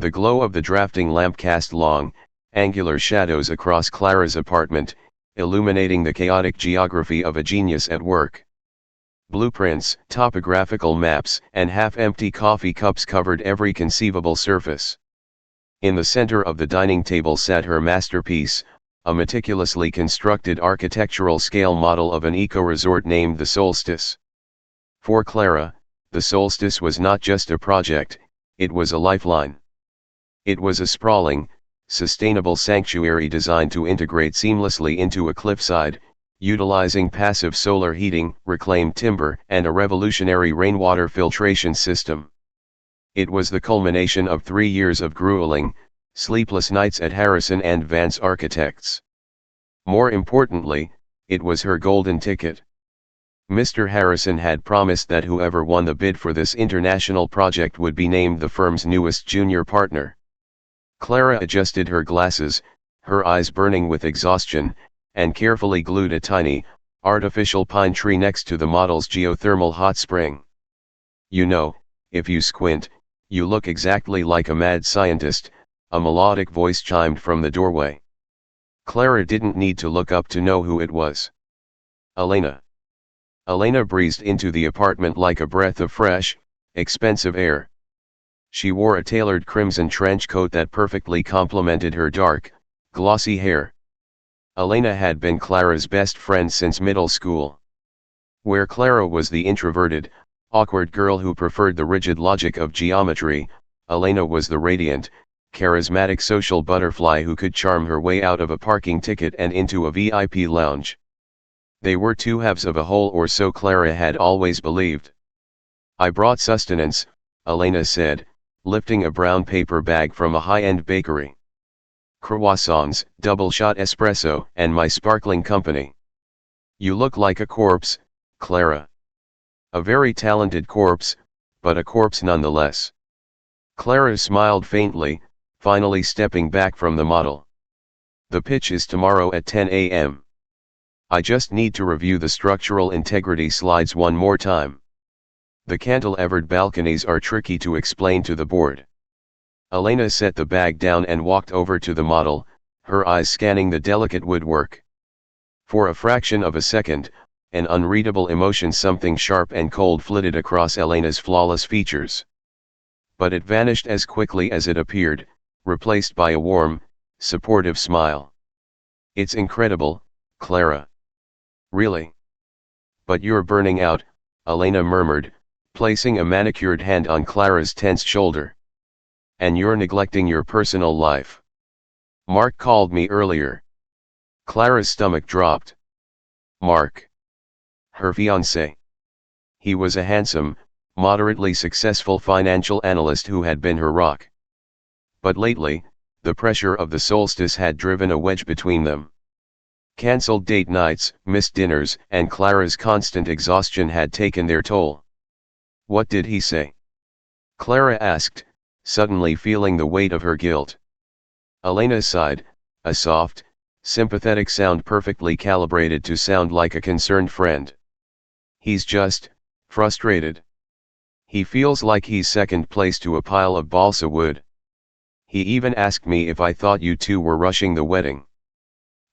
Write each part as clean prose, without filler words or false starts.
The glow of the drafting lamp cast long, angular shadows across Clara's apartment, illuminating the chaotic geography of a genius at work. Blueprints, topographical maps, and half-empty coffee cups covered every conceivable surface. In the center of the dining table sat her masterpiece, a meticulously constructed architectural scale model of an eco-resort named the Solstice. For Clara, the Solstice was not just a project, it was a lifeline. It was a sprawling, sustainable sanctuary designed to integrate seamlessly into a cliffside, utilizing passive solar heating, reclaimed timber, and a revolutionary rainwater filtration system. It was the culmination of 3 years of grueling, sleepless nights at Harrison and Vance Architects. More importantly, it was her golden ticket. Mr. Harrison had promised that whoever won the bid for this international project would be named the firm's newest junior partner. Clara adjusted her glasses, her eyes burning with exhaustion, and carefully glued a tiny, artificial pine tree next to the model's geothermal hot spring. "You know, if you squint, you look exactly like a mad scientist," a melodic voice chimed from the doorway. Clara didn't need to look up to know who it was. Elena. Elena breezed into the apartment like a breath of fresh, expensive air. She wore a tailored crimson trench coat that perfectly complemented her dark, glossy hair. Elena had been Clara's best friend since middle school. Where Clara was the introverted, awkward girl who preferred the rigid logic of geometry, Elena was the radiant, charismatic social butterfly who could charm her way out of a parking ticket and into a VIP lounge. They were two halves of a whole, or so Clara had always believed. "I brought sustenance," Elena said, lifting a brown paper bag from a high-end bakery. "Croissants, double-shot espresso, and my sparkling company." "You look like a corpse, Clara." "A very talented corpse, but a corpse nonetheless." Clara smiled faintly, finally stepping back from the model. "The pitch is tomorrow at 10 a.m. I just need to review the structural integrity slides one more time. The cantilevered balconies are tricky to explain to the board." Elena set the bag down and walked over to the model, her eyes scanning the delicate woodwork. For a fraction of a second, an unreadable emotion, something sharp and cold, flitted across Elena's flawless features. But it vanished as quickly as it appeared, replaced by a warm, supportive smile. "It's incredible, Clara." "Really? But you're burning out," Elena murmured, placing a manicured hand on Clara's tense shoulder. "And you're neglecting your personal life. Mark called me earlier." Clara's stomach dropped. Mark? Her fiancé. He was a handsome, moderately successful financial analyst who had been her rock. But lately, the pressure of the Solstice had driven a wedge between them. Cancelled date nights, missed dinners, and Clara's constant exhaustion had taken their toll. "What did he say?" Clara asked, suddenly feeling the weight of her guilt. Elena sighed, a soft, sympathetic sound perfectly calibrated to sound like a concerned friend. "He's just frustrated. He feels like he's second place to a pile of balsa wood. He even asked me if I thought you two were rushing the wedding.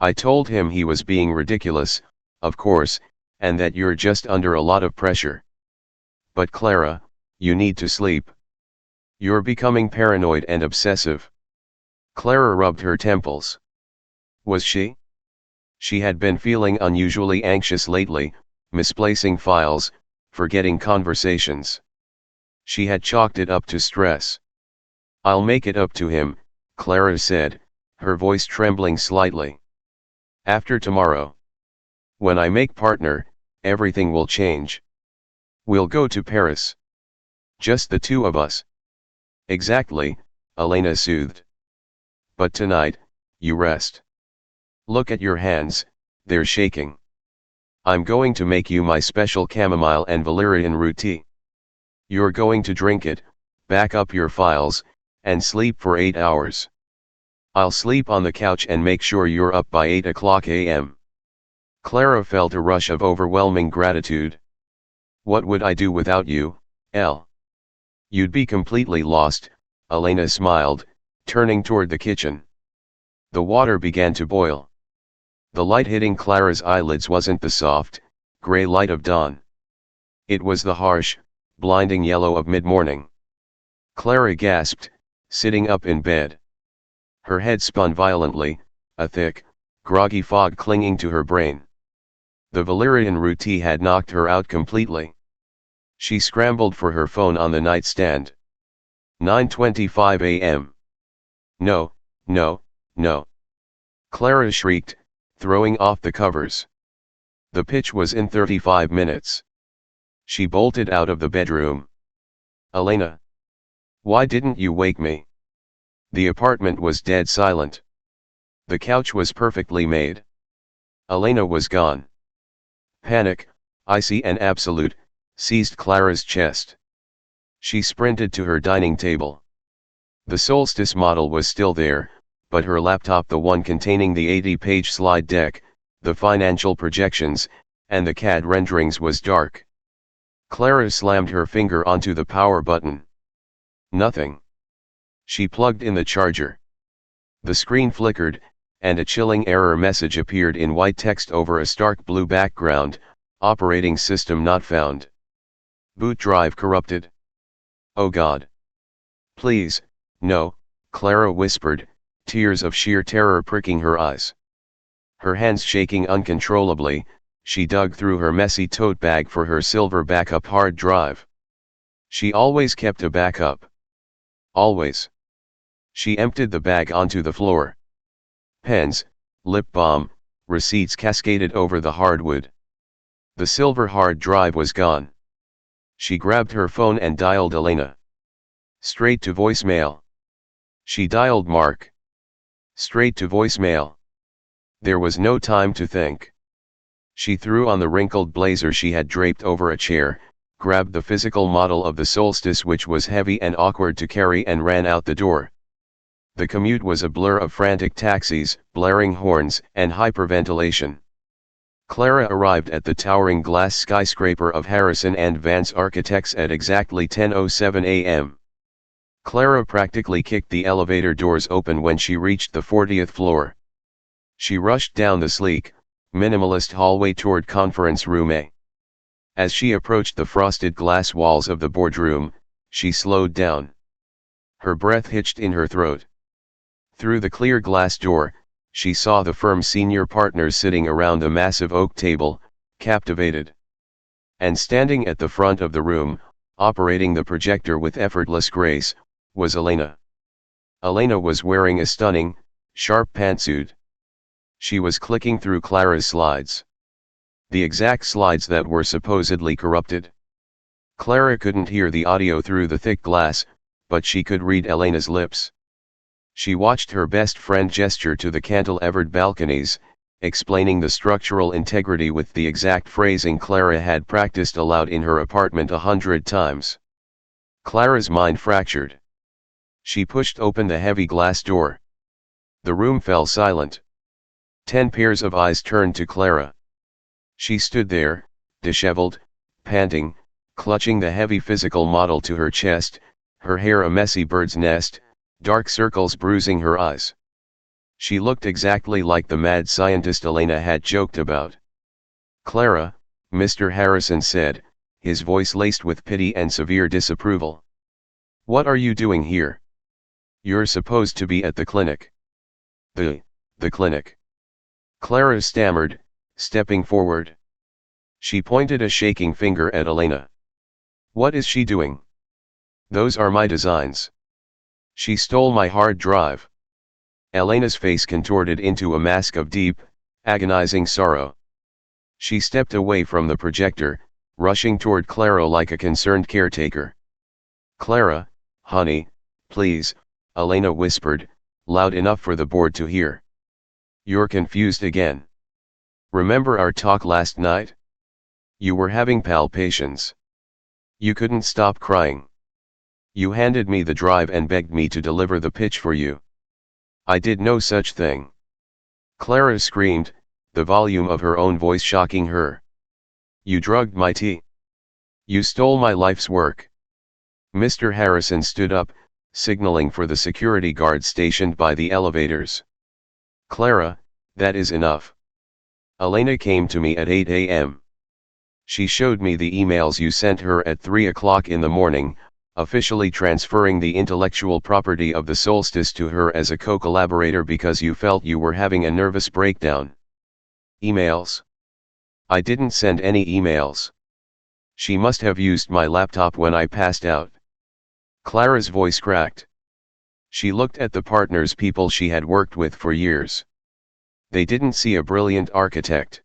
I told him he was being ridiculous, of course, and that you're just under a lot of pressure. But Clara, you need to sleep. You're becoming paranoid and obsessive." Clara rubbed her temples. Was she? She had been feeling unusually anxious lately, misplacing files, forgetting conversations. She had chalked it up to stress. "I'll make it up to him," Clara said, her voice trembling slightly. "After tomorrow. When I make partner, everything will change. We'll go to Paris. Just the two of us." "Exactly," Elena soothed. "But tonight, you rest. Look at your hands, they're shaking. I'm going to make you my special chamomile and valerian root tea. You're going to drink it, back up your files, and sleep for 8 hours. I'll sleep on the couch and make sure you're up by 8 o'clock a.m. Clara felt a rush of overwhelming gratitude. "What would I do without you, Elle? You'd be completely lost," Elena smiled, turning toward the kitchen. The water began to boil. The light hitting Clara's eyelids wasn't the soft, gray light of dawn. It was the harsh, blinding yellow of mid-morning. Clara gasped, sitting up in bed. Her head spun violently, a thick, groggy fog clinging to her brain. The valerian root tea had knocked her out completely. She scrambled for her phone on the nightstand. 9:25 a.m. No, no, no. Clara shrieked, throwing off the covers. The pitch was in 35 minutes. She bolted out of the bedroom. Elena. Why didn't you wake me? The apartment was dead silent. The couch was perfectly made. Elena was gone. Panic, icy and absolute, seized Clara's chest. She sprinted to her dining table. The Solstice model was still there, but her laptop, the one containing the 80-page slide deck, the financial projections, and the CAD renderings, was dark. Clara slammed her finger onto the power button. Nothing. She plugged in the charger. The screen flickered, and a chilling error message appeared in white text over a stark blue background: operating system not found. Boot drive corrupted. Oh God. Please, no, Clara whispered, tears of sheer terror pricking her eyes. Her hands shaking uncontrollably, she dug through her messy tote bag for her silver backup hard drive. She always kept a backup. Always. She emptied the bag onto the floor. Pens, lip balm, receipts cascaded over the hardwood. The silver hard drive was gone. She grabbed her phone and dialed Elena. Straight to voicemail. She dialed Mark. Straight to voicemail. There was no time to think. She threw on the wrinkled blazer she had draped over a chair, grabbed the physical model of the Solstice, which was heavy and awkward to carry, and ran out the door. The commute was a blur of frantic taxis, blaring horns, and hyperventilation. Clara arrived at the towering glass skyscraper of Harrison and Vance Architects at exactly 10:07 a.m. Clara practically kicked the elevator doors open when she reached the 40th floor. She rushed down the sleek, minimalist hallway toward conference room A. As she approached the frosted glass walls of the boardroom, she slowed down. Her breath hitched in her throat. Through the clear glass door, she saw the firm's senior partners sitting around a massive oak table, captivated. And standing at the front of the room, operating the projector with effortless grace, was Elena. Elena was wearing a stunning, sharp pantsuit. She was clicking through Clara's slides. The exact slides that were supposedly corrupted. Clara couldn't hear the audio through the thick glass, but she could read Elena's lips. She watched her best friend gesture to the cantilevered balconies, explaining the structural integrity with the exact phrasing Clara had practiced aloud in her apartment 100 times. Clara's mind fractured. She pushed open the heavy glass door. The room fell silent. 10 pairs of eyes turned to Clara. She stood there, disheveled, panting, clutching the heavy physical model to her chest, her hair a messy bird's nest, dark circles bruising her eyes. She looked exactly like the mad scientist Elena had joked about. Clara, Mr. Harrison said, his voice laced with pity and severe disapproval. What are you doing here? You're supposed to be at the clinic. The clinic. Clara stammered, stepping forward. She pointed a shaking finger at Elena. What is she doing? Those are my designs. She stole my hard drive. Elena's face contorted into a mask of deep, agonizing sorrow. She stepped away from the projector, rushing toward Clara like a concerned caretaker. Clara, honey, please, Elena whispered, loud enough for the board to hear. You're confused again. Remember our talk last night? You were having palpitations. You couldn't stop crying. You handed me the drive and begged me to deliver the pitch for you. I did no such thing. Clara screamed, the volume of her own voice shocking her. You drugged my tea. You stole my life's work. Mr. Harrison stood up, signaling for the security guard stationed by the elevators. "Clara, that is enough." Elena came to me at 8 a.m. She showed me the emails you sent her at 3 o'clock in the morning, officially transferring the intellectual property of the Solstice to her as a co-collaborator because you felt you were having a nervous breakdown. Emails? I didn't send any emails. She must have used my laptop when I passed out. Clara's voice cracked. She looked at the partners, people she had worked with for years. They didn't see a brilliant architect.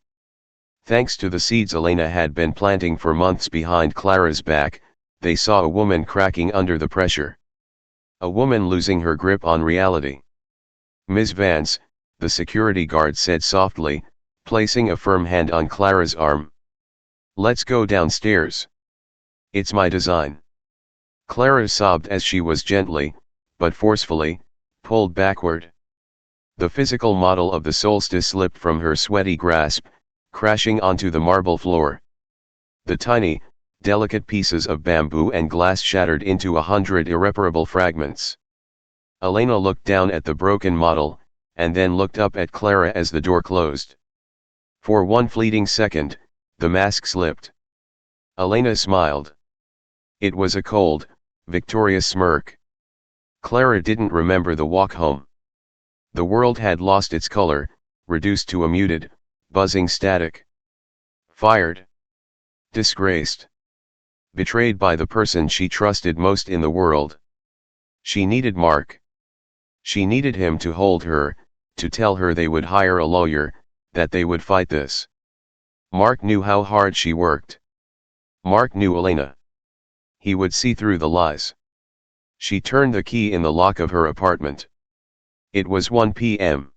Thanks to the seeds Elena had been planting for months behind Clara's back, they saw a woman cracking under the pressure. A woman losing her grip on reality. "Ms. Vance," the security guard said softly, placing a firm hand on Clara's arm. "Let's go downstairs. It's my design." Clara sobbed as she was gently, but forcefully, pulled backward. The physical model of the Solstice slipped from her sweaty grasp, crashing onto the marble floor. The tiny, delicate pieces of bamboo and glass shattered into 100 irreparable fragments. Elena looked down at the broken model, and then looked up at Clara as the door closed. For one fleeting second, the mask slipped. Elena smiled. It was a cold, victorious smirk. Clara didn't remember the walk home. The world had lost its color, reduced to a muted, buzzing static. Fired. Disgraced. Betrayed by the person she trusted most in the world. She needed Mark. She needed him to hold her, to tell her they would hire a lawyer, that they would fight this. Mark knew how hard she worked. Mark knew Elena. He would see through the lies. She turned the key in the lock of her apartment. It was 1 p.m.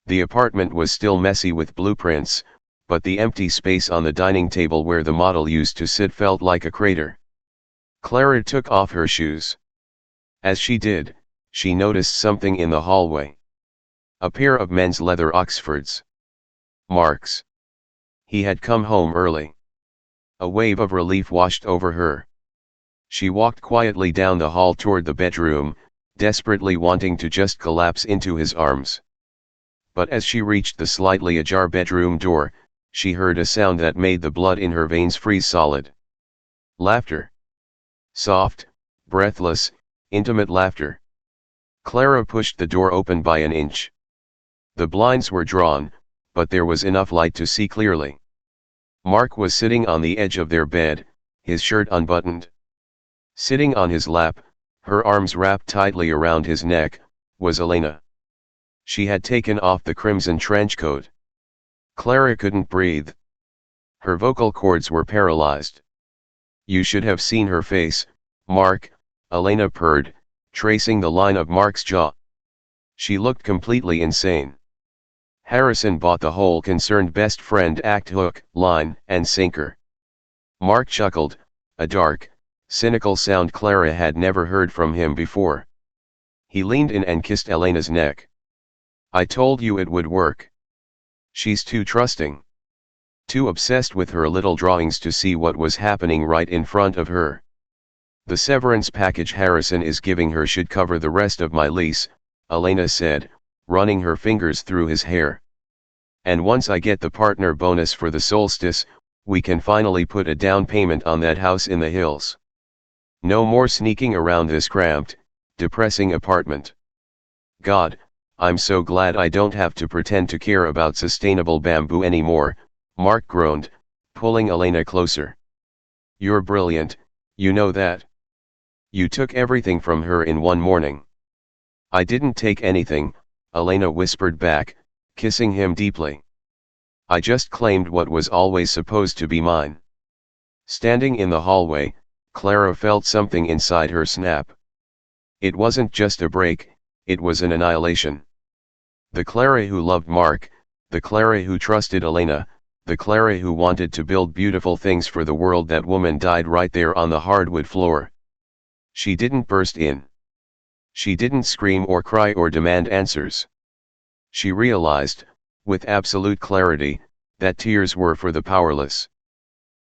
The apartment was still messy with blueprints, but the empty space on the dining table where the model used to sit felt like a crater. Clara took off her shoes. As she did, she noticed something in the hallway. A pair of men's leather Oxfords. Mark's. He had come home early. A wave of relief washed over her. She walked quietly down the hall toward the bedroom, desperately wanting to just collapse into his arms. But as she reached the slightly ajar bedroom door, she heard a sound that made the blood in her veins freeze solid. Laughter. Soft, breathless, intimate laughter. Clara pushed the door open by an inch. The blinds were drawn, but there was enough light to see clearly. Mark was sitting on the edge of their bed, his shirt unbuttoned. Sitting on his lap, her arms wrapped tightly around his neck, was Elena. She had taken off the crimson trenchcoat. Clara couldn't breathe. Her vocal cords were paralyzed. "You should have seen her face, Mark," Elena purred, tracing the line of Mark's jaw. She looked completely insane. Harrison bought the whole concerned best friend act hook, line, and sinker. Mark chuckled, a dark, cynical sound Clara had never heard from him before. He leaned in and kissed Elena's neck. "I told you it would work. She's too trusting. Too obsessed with her little drawings to see what was happening right in front of her. The severance package Harrison is giving her should cover the rest of my lease," Elena said, running her fingers through his hair. "And once I get the partner bonus for the Solstice, we can finally put a down payment on that house in the hills. No more sneaking around this cramped, depressing apartment. God, I'm so glad I don't have to pretend to care about sustainable bamboo anymore," Mark groaned, pulling Elena closer. "You're brilliant, you know that. You took everything from her in one morning." "I didn't take anything," Elena whispered back, kissing him deeply. "I just claimed what was always supposed to be mine." Standing in the hallway, Clara felt something inside her snap. It wasn't just a break, it was an annihilation. The Clara who loved Mark, the Clara who trusted Elena, the Clara who wanted to build beautiful things for the world, that woman died right there on the hardwood floor. She didn't burst in. She didn't scream or cry or demand answers. She realized, with absolute clarity, that tears were for the powerless.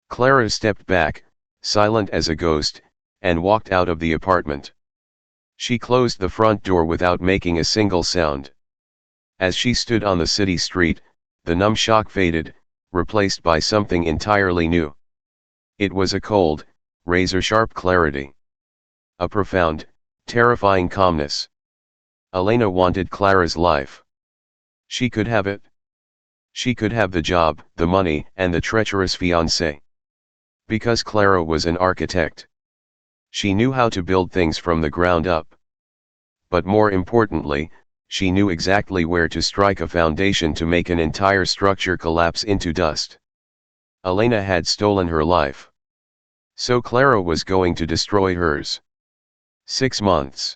Clara stepped back, silent as a ghost, and walked out of the apartment. She closed the front door without making a single sound. As she stood on the city street, the numb shock faded, replaced by something entirely new. It was a cold, razor-sharp clarity. A profound, terrifying calmness. Elena wanted Clara's life. She could have it. She could have the job, the money, and the treacherous fiancé. Because Clara was an architect. She knew how to build things from the ground up. But more importantly, she knew exactly where to strike a foundation to make an entire structure collapse into dust. Elena had stolen her life. So Clara was going to destroy hers. 6 months.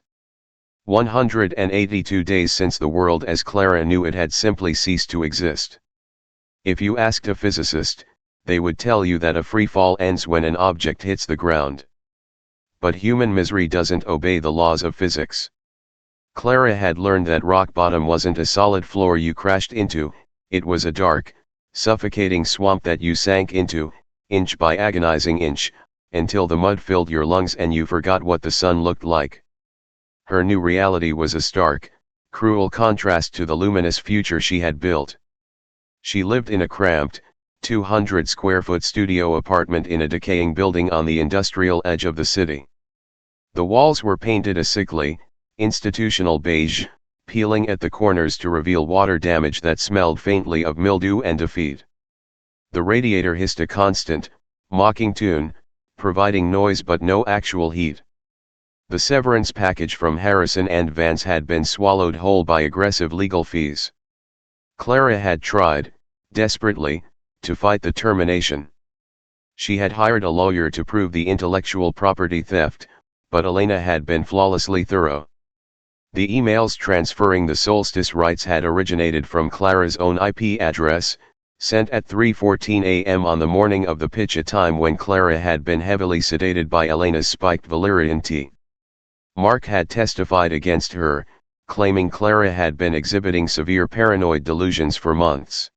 182 days since the world as Clara knew it had simply ceased to exist. If you asked a physicist, they would tell you that a free fall ends when an object hits the ground. But human misery doesn't obey the laws of physics. Clara had learned that rock bottom wasn't a solid floor you crashed into, it was a dark, suffocating swamp that you sank into, inch by agonizing inch, until the mud filled your lungs and you forgot what the sun looked like. Her new reality was a stark, cruel contrast to the luminous future she had built. She lived in a cramped, 200-square-foot studio apartment in a decaying building on the industrial edge of the city. The walls were painted a sickly, institutional beige, peeling at the corners to reveal water damage that smelled faintly of mildew and defeat. The radiator hissed a constant, mocking tune, providing noise but no actual heat. The severance package from Harrison and Vance had been swallowed whole by aggressive legal fees. Clara had tried, desperately, to fight the termination. She had hired a lawyer to prove the intellectual property theft, but Elena had been flawlessly thorough. The emails transferring the solstice rights had originated from Clara's own IP address, sent at 3:14 a.m. on the morning of the pitch, a time when Clara had been heavily sedated by Elena's spiked valerian tea. Mark had testified against her, claiming Clara had been exhibiting severe paranoid delusions for months.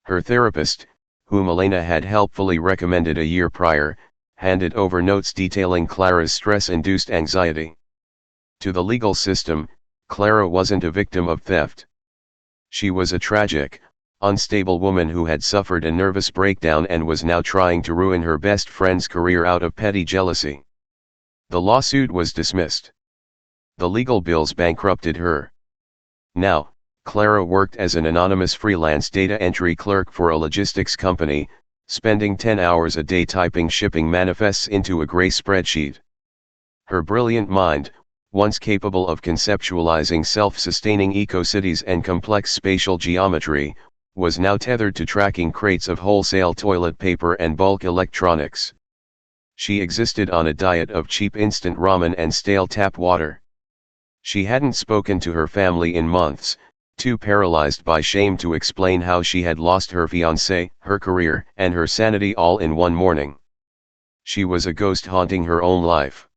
Her therapist, whom Elena had helpfully recommended a year prior, handed over notes detailing Clara's stress-induced anxiety. To the legal system, Clara wasn't a victim of theft. She was a tragic, unstable woman who had suffered a nervous breakdown and was now trying to ruin her best friend's career out of petty jealousy. The lawsuit was dismissed. The legal bills bankrupted her. Now, Clara worked as an anonymous freelance data entry clerk for a logistics company, spending 10 hours a day typing shipping manifests into a gray spreadsheet. Her brilliant mind, once capable of conceptualizing self-sustaining eco-cities and complex spatial geometry, was now tethered to tracking crates of wholesale toilet paper and bulk electronics. She existed on a diet of cheap instant ramen and stale tap water. She hadn't spoken to her family in months, too paralyzed by shame to explain how she had lost her fiancé, her career, and her sanity all in one morning. She was a ghost haunting her own life.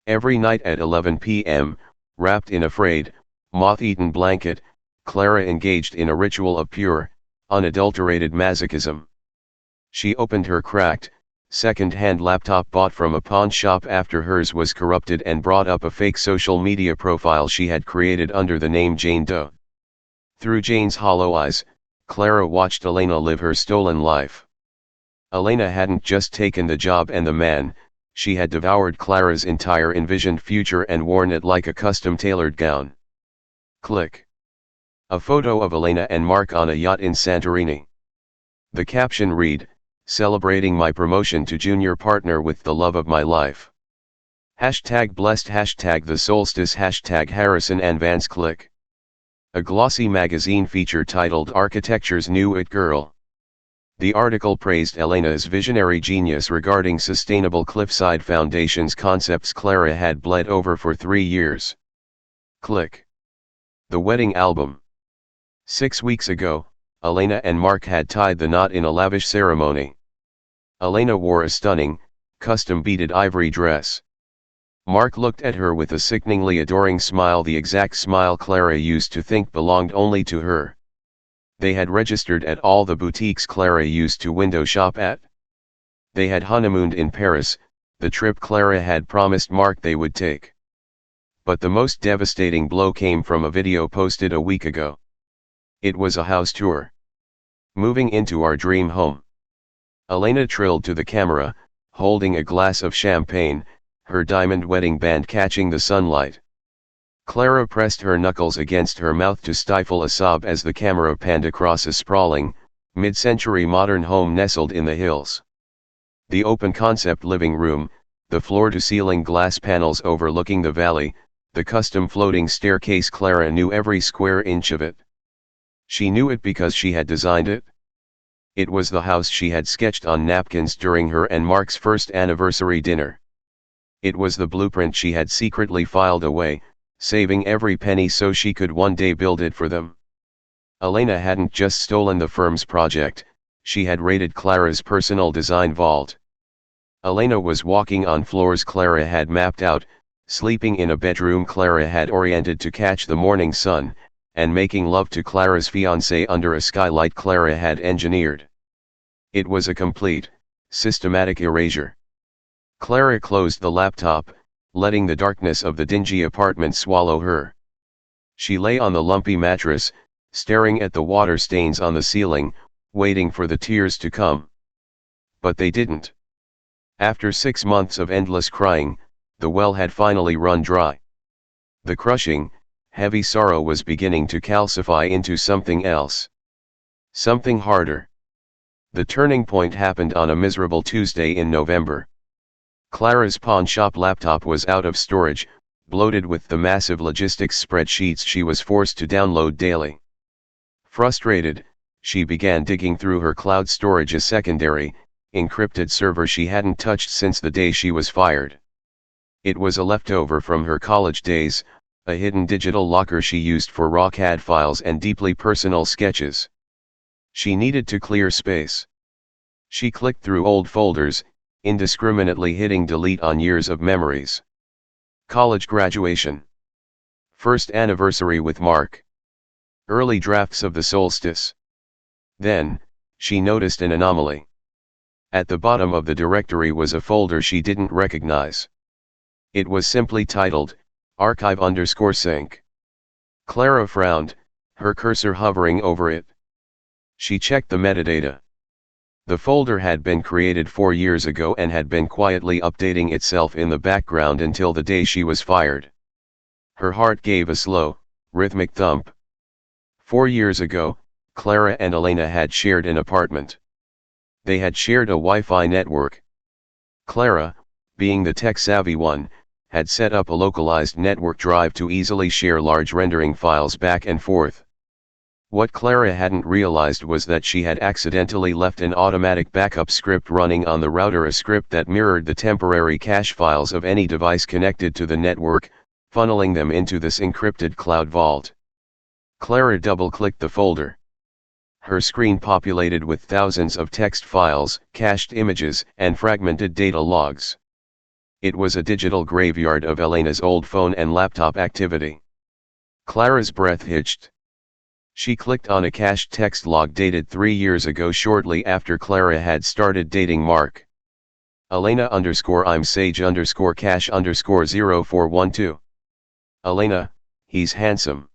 Every night at 11 p.m., wrapped in a frayed, moth-eaten blanket, Clara engaged in a ritual of pure, unadulterated masochism. She opened her cracked, second-hand laptop bought from a pawn shop after hers was corrupted and brought up a fake social media profile she had created under the name Jane Doe. Through Jane's hollow eyes, Clara watched Elena live her stolen life. Elena hadn't just taken the job and the man, she had devoured Clara's entire envisioned future and worn it like a custom-tailored gown. Click. A photo of Elena and Mark on a yacht in Santorini. The caption read, "Celebrating my promotion to junior partner with the love of my life. Hashtag blessed, hashtag the solstice, hashtag Harrison and Vance." Click. A glossy magazine feature titled "Architecture's New It Girl." The article praised Elena's visionary genius regarding sustainable cliffside foundations, concepts Clara had bled over for 3 years. Click. The wedding album. 6 weeks ago, Elena and Mark had tied the knot in a lavish ceremony. Elena wore a stunning, custom-beaded ivory dress. Mark looked at her with a sickeningly adoring smile, the exact smile Clara used to think belonged only to her. They had registered at all the boutiques Clara used to window shop at. They had honeymooned in Paris, the trip Clara had promised Mark they would take. But the most devastating blow came from a video posted a week ago. It was a house tour. Moving into our dream home. Elena trilled to the camera, holding a glass of champagne, her diamond wedding band catching the sunlight. Clara pressed her knuckles against her mouth to stifle a sob as the camera panned across a sprawling, mid-century modern home nestled in the hills. The open-concept living room, the floor-to-ceiling glass panels overlooking the valley, the custom floating staircase. Clara knew every square inch of it. She knew it because she had designed it. It was the house she had sketched on napkins during her and Mark's first anniversary dinner. It was the blueprint she had secretly filed away, saving every penny so she could one day build it for them. Elena hadn't just stolen the firm's project, she had raided Clara's personal design vault. Elena was walking on floors Clara had mapped out, sleeping in a bedroom Clara had oriented to catch the morning sun, and making love to Clara's fiancé under a skylight Clara had engineered. It was a complete, systematic erasure. Clara closed the laptop, letting the darkness of the dingy apartment swallow her. She lay on the lumpy mattress, staring at the water stains on the ceiling, waiting for the tears to come. But they didn't. After 6 months of endless crying, the well had finally run dry. The crushing, heavy sorrow was beginning to calcify into something else. Something harder. The turning point happened on a miserable Tuesday in November. Clara's pawn shop laptop was out of storage, bloated with the massive logistics spreadsheets she was forced to download daily. Frustrated, she began digging through her cloud storage, a secondary, encrypted server she hadn't touched since the day she was fired. It was a leftover from her college days, a hidden digital locker she used for raw CAD files and deeply personal sketches. She needed to clear space. She clicked through old folders, indiscriminately hitting delete on years of memories. College graduation. First anniversary with Mark. Early drafts of the solstice. Then, she noticed an anomaly. At the bottom of the directory was a folder she didn't recognize. It was simply titled, archive_sync. Clara frowned, her cursor hovering over it. She checked the metadata. The folder had been created 4 years ago and had been quietly updating itself in the background until the day she was fired. Her heart gave a slow, rhythmic thump. 4 years ago, Clara and Elena had shared an apartment. They had shared a Wi-Fi network. Clara, being the tech-savvy one, had set up a localized network drive to easily share large rendering files back and forth. What Clara hadn't realized was that she had accidentally left an automatic backup script running on the router, a script that mirrored the temporary cache files of any device connected to the network, funneling them into this encrypted cloud vault. Clara double-clicked the folder. Her screen populated with thousands of text files, cached images, and fragmented data logs. It was a digital graveyard of Elena's old phone and laptop activity. Clara's breath hitched. She clicked on a cached text log dated 3 years ago, shortly after Clara had started dating Mark. Elena_I'm Sage_cache_0412. Elena, he's handsome.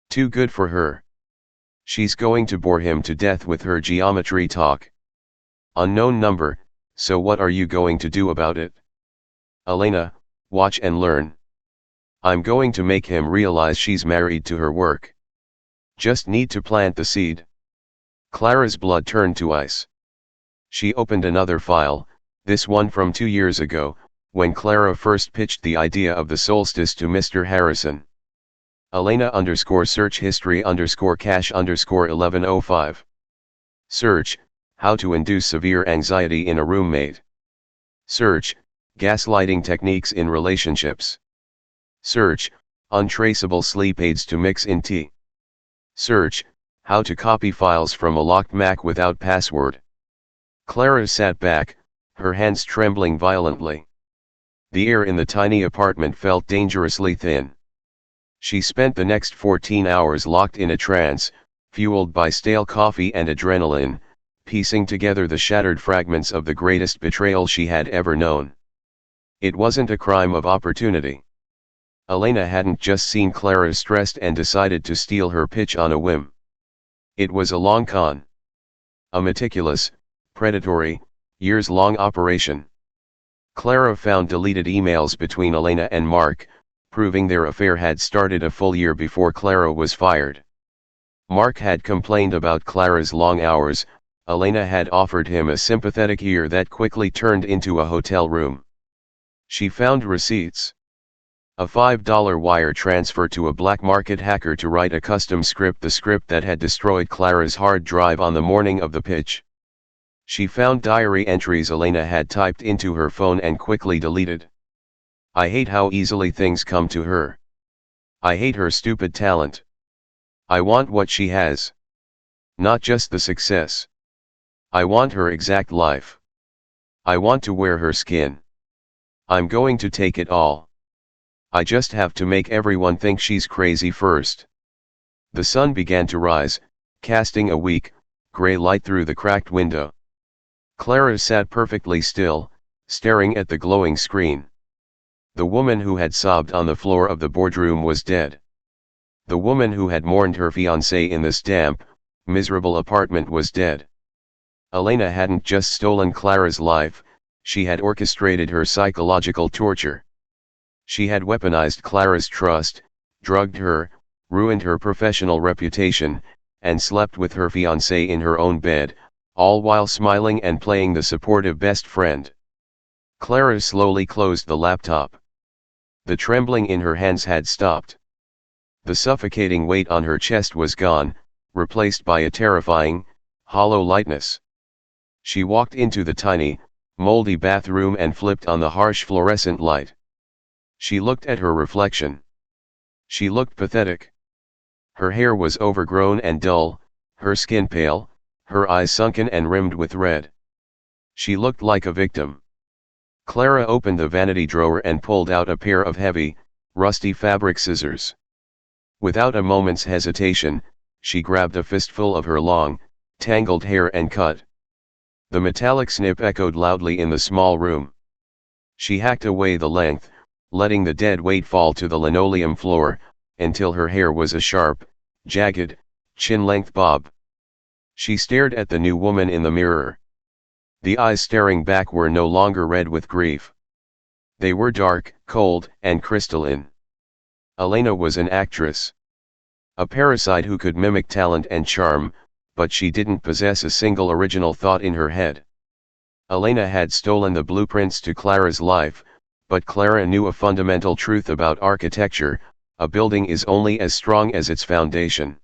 Too good for her. She's going to bore him to death with her geometry talk. Unknown number, so what are you going to do about it? Elena, watch and learn. I'm going to make him realize she's married to her work. Just need to plant the seed. Clara's blood turned to ice. She opened another file, this one from 2 years ago, when Clara first pitched the idea of the solstice to Mr. Harrison. Elena_search history_cache_1105. Search, how to induce severe anxiety in a roommate. Search, gaslighting techniques in relationships. Search, untraceable sleep aids to mix in tea. Search, how to copy files from a locked Mac without password. Clara sat back, her hands trembling violently. The air in the tiny apartment felt dangerously thin. She spent the next 14 hours locked in a trance, fueled by stale coffee and adrenaline, piecing together the shattered fragments of the greatest betrayal she had ever known. It wasn't a crime of opportunity. Elena hadn't just seen Clara stressed and decided to steal her pitch on a whim. It was a long con. A meticulous, predatory, years-long operation. Clara found deleted emails between Elena and Mark, proving their affair had started a full year before Clara was fired. Mark had complained about Clara's long hours. Elena had offered him a sympathetic ear that quickly turned into a hotel room. She found receipts. A $5 wire transfer to a black market hacker to write a custom script, the script that had destroyed Clara's hard drive on the morning of the pitch. She found diary entries Elena had typed into her phone and quickly deleted. I hate how easily things come to her. I hate her stupid talent. I want what she has. Not just the success. I want her exact life. I want to wear her skin. I'm going to take it all. I just have to make everyone think she's crazy first. The sun began to rise, casting a weak, gray light through the cracked window. Clara sat perfectly still, staring at the glowing screen. The woman who had sobbed on the floor of the boardroom was dead. The woman who had mourned her fiancé in this damp, miserable apartment was dead. Elena hadn't just stolen Clara's life, she had orchestrated her psychological torture. She had weaponized Clara's trust, drugged her, ruined her professional reputation, and slept with her fiancé in her own bed, all while smiling and playing the supportive best friend. Clara slowly closed the laptop. The trembling in her hands had stopped. The suffocating weight on her chest was gone, replaced by a terrifying, hollow lightness. She walked into the tiny, moldy bathroom and flipped on the harsh fluorescent light. She looked at her reflection. She looked pathetic. Her hair was overgrown and dull, her skin pale, her eyes sunken and rimmed with red. She looked like a victim. Clara opened the vanity drawer and pulled out a pair of heavy, rusty fabric scissors. Without a moment's hesitation, she grabbed a fistful of her long, tangled hair and cut. The metallic snip echoed loudly in the small room. She hacked away the length, letting the dead weight fall to the linoleum floor, until her hair was a sharp, jagged, chin-length bob. She stared at the new woman in the mirror. The eyes staring back were no longer red with grief. They were dark, cold, and crystalline. Elena was an actress. A parasite who could mimic talent and charm, but she didn't possess a single original thought in her head. Elena had stolen the blueprints to Clara's life, but Clara knew a fundamental truth about architecture: a building is only as strong as its foundation.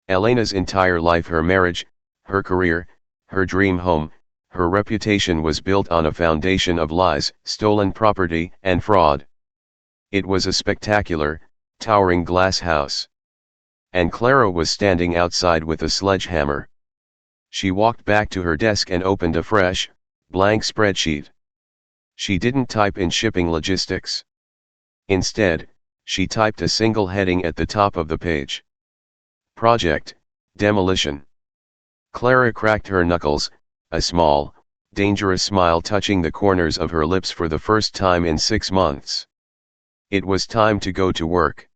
Elena's entire life, her marriage, her career, her dream home, her reputation was built on a foundation of lies, stolen property, and fraud. It was a spectacular, towering glass house. And Clara was standing outside with a sledgehammer. She walked back to her desk and opened a fresh, blank spreadsheet. She didn't type in shipping logistics. Instead, she typed a single heading at the top of the page. Project, Demolition. Clara cracked her knuckles, a small, dangerous smile touching the corners of her lips for the first time in 6 months. It was time to go to work.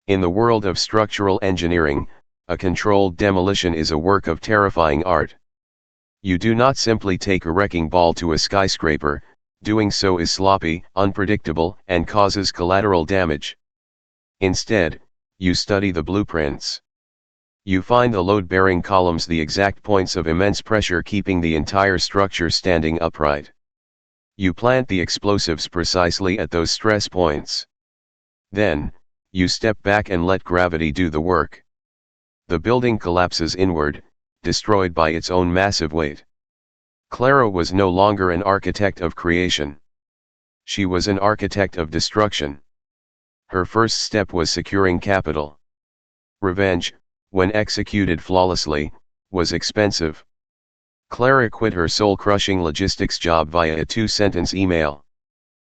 In the world of structural engineering, a controlled demolition is a work of terrifying art. You do not simply take a wrecking ball to a skyscraper. Doing so is sloppy, unpredictable, and causes collateral damage. Instead, you study the blueprints. You find the load-bearing columns, the exact points of immense pressure keeping the entire structure standing upright. You plant the explosives precisely at those stress points. Then, you step back and let gravity do the work. The building collapses inward, destroyed by its own massive weight. Clara was no longer an architect of creation. She was an architect of destruction. Her first step was securing capital. Revenge, when executed flawlessly, was expensive. Clara quit her soul-crushing logistics job via a 2-sentence email.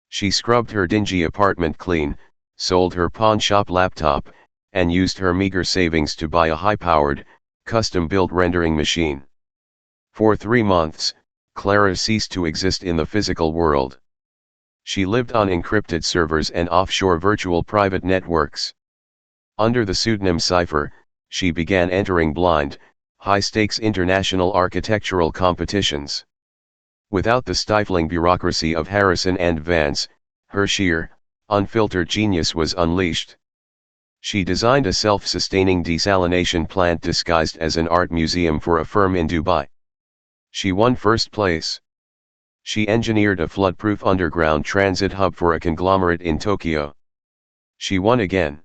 She scrubbed her dingy apartment clean, sold her pawn shop laptop, and used her meager savings to buy a high-powered, custom-built rendering machine. For 3 months, Clara ceased to exist in the physical world. She lived on encrypted servers and offshore virtual private networks. Under the pseudonym Cypher, she began entering blind, high-stakes international architectural competitions. Without the stifling bureaucracy of Harrison and Vance, her sheer, unfiltered genius was unleashed. She designed a self-sustaining desalination plant disguised as an art museum for a firm in Dubai. She won first place. She engineered a flood-proof underground transit hub for a conglomerate in Tokyo. She won again.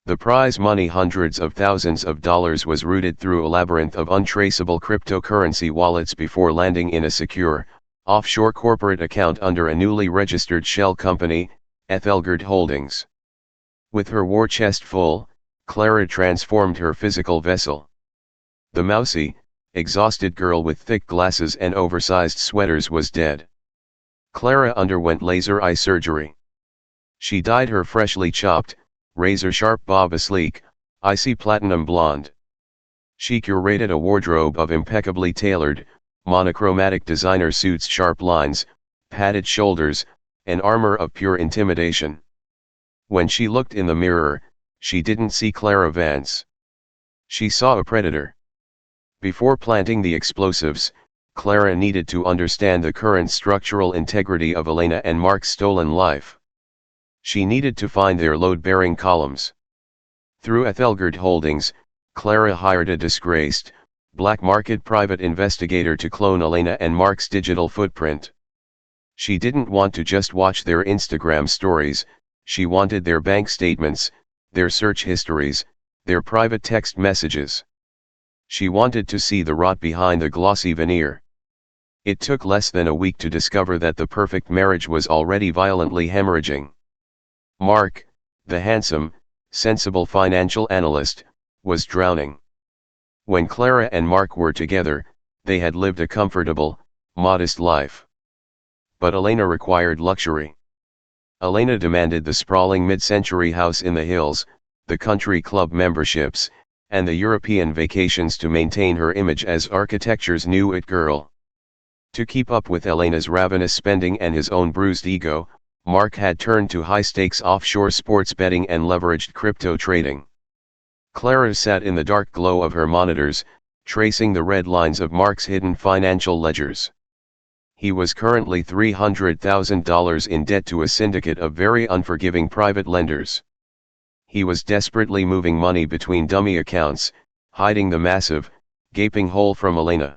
The prize money, hundreds of thousands of dollars, was routed through a labyrinth of untraceable cryptocurrency wallets before landing in a secure, offshore corporate account under a newly registered shell company, Ethelgard Holdings. With her war chest full, Clara transformed her physical vessel. The mousy, exhausted girl with thick glasses and oversized sweaters was dead. Clara underwent laser eye surgery. She dyed her freshly chopped, razor-sharp bob a sleek, icy platinum blonde. She curated a wardrobe of impeccably tailored, monochromatic designer suits, sharp lines, padded shoulders, and armor of pure intimidation. When she looked in the mirror, she didn't see Clara Vance. She saw a predator. Before planting the explosives, Clara needed to understand the current structural integrity of Elena and Mark's stolen life. She needed to find their load-bearing columns. Through Ethelgard Holdings, Clara hired a disgraced, black-market private investigator to clone Elena and Mark's digital footprint. She didn't want to just watch their Instagram stories, she wanted their bank statements, their search histories, their private text messages. She wanted to see the rot behind the glossy veneer. It took less than a week to discover that the perfect marriage was already violently hemorrhaging. Mark, the handsome, sensible financial analyst, was drowning. When Clara and Mark were together, they had lived a comfortable, modest life. But Elena required luxury. Elena demanded the sprawling mid-century house in the hills, the country club memberships, and the European vacations to maintain her image as architecture's new it girl. To keep up with Elena's ravenous spending and his own bruised ego, Mark had turned to high-stakes offshore sports betting and leveraged crypto trading. Clara sat in the dark glow of her monitors, tracing the red lines of Mark's hidden financial ledgers. He was currently $300,000 in debt to a syndicate of very unforgiving private lenders. He was desperately moving money between dummy accounts, hiding the massive, gaping hole from Elena.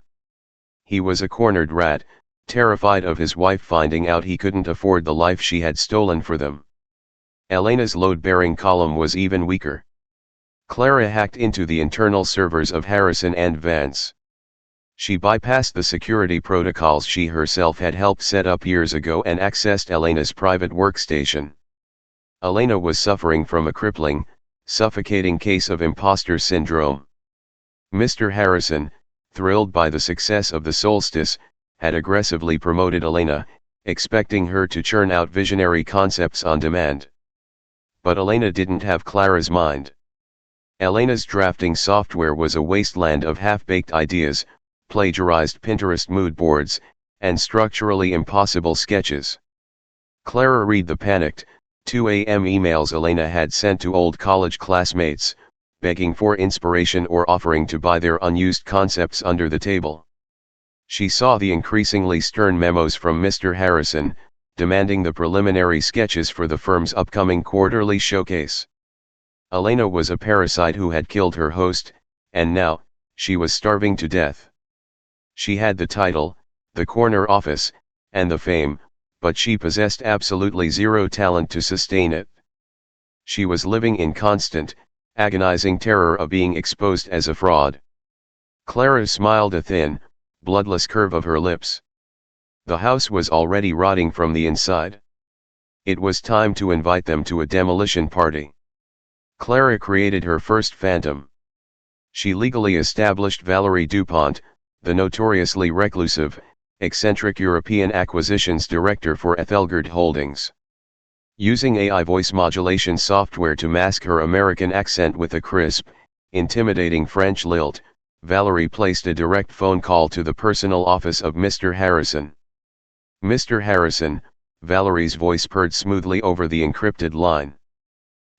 He was a cornered rat, terrified of his wife finding out he couldn't afford the life she had stolen for them. Elena's load-bearing column was even weaker. Clara hacked into the internal servers of Harrison and Vance. She bypassed the security protocols she herself had helped set up years ago and accessed Elena's private workstation. Elena was suffering from a crippling, suffocating case of imposter syndrome. Mr. Harrison, thrilled by the success of the Solstice, had aggressively promoted Elena, expecting her to churn out visionary concepts on demand. But Elena didn't have Clara's mind. Elena's drafting software was a wasteland of half-baked ideas, plagiarized Pinterest mood boards, and structurally impossible sketches. Clara read the panicked, 2 a.m. emails Elena had sent to old college classmates, begging for inspiration or offering to buy their unused concepts under the table. She saw the increasingly stern memos from Mr. Harrison, demanding the preliminary sketches for the firm's upcoming quarterly showcase. Elena was a parasite who had killed her host, and now, she was starving to death. She had the title, the corner office, and the fame, but she possessed absolutely zero talent to sustain it. She was living in constant, agonizing terror of being exposed as a fraud. Clara smiled, a thin, bloodless curve of her lips. The house was already rotting from the inside. It was time to invite them to a demolition party. Clara created her first phantom. She legally established Valerie Dupont, the notoriously reclusive, eccentric European acquisitions director for Ethelgard Holdings. Using AI voice modulation software to mask her American accent with a crisp, intimidating French lilt, Valerie placed a direct phone call to the personal office of Mr. Harrison. "Mr. Harrison," Valerie's voice purred smoothly over the encrypted line.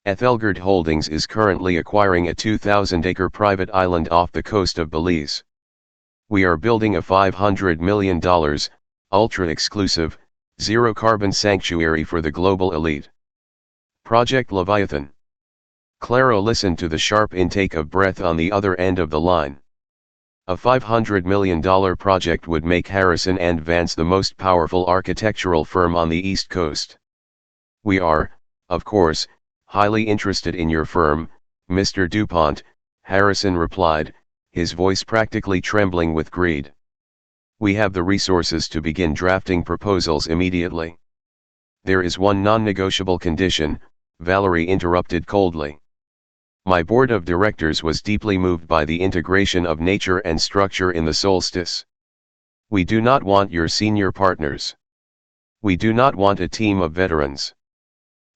Ethelgard Holdings is currently acquiring a 2,000-acre private island off the coast of Belize. We are building a $500 million, ultra-exclusive, zero-carbon sanctuary for the global elite. Project Leviathan. Clara listened to the sharp intake of breath on the other end of the line. A $500 million project would make Harrison and Vance the most powerful architectural firm on the East Coast. We are, of course, highly interested in your firm, Mr. DuPont, Harrison replied, his voice practically trembling with greed. We have the resources to begin drafting proposals immediately. There is one non-negotiable condition, Valerie interrupted coldly. My board of directors was deeply moved by the integration of nature and structure in the solstice. We do not want your senior partners. We do not want a team of veterans.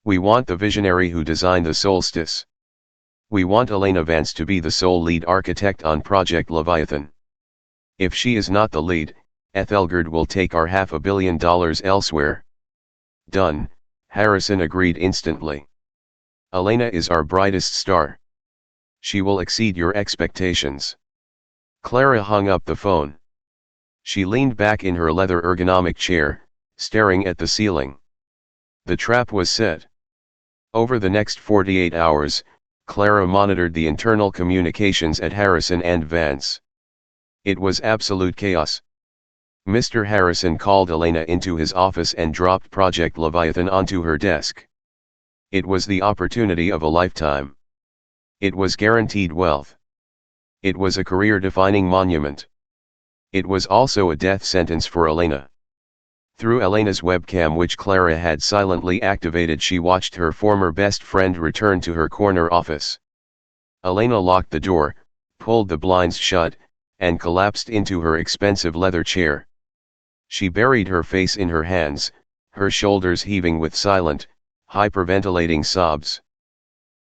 We want the visionary who designed the solstice. We want Elena Vance to be the sole lead architect on Project Leviathan. If she is not the lead, Ethelgard will take our $500 million elsewhere. Done, Harrison agreed instantly. Elena is our brightest star. She will exceed your expectations. Clara hung up the phone. She leaned back in her leather ergonomic chair, staring at the ceiling. The trap was set. Over the next 48 hours, Clara monitored the internal communications at Harrison and Vance. It was absolute chaos. Mr. Harrison called Elena into his office and dropped Project Leviathan onto her desk. It was the opportunity of a lifetime. It was guaranteed wealth. It was a career-defining monument. It was also a death sentence for Elena. Through Elena's webcam, which Clara had silently activated, she watched her former best friend return to her corner office. Elena locked the door, pulled the blinds shut, and collapsed into her expensive leather chair. She buried her face in her hands, her shoulders heaving with silent, hyperventilating sobs.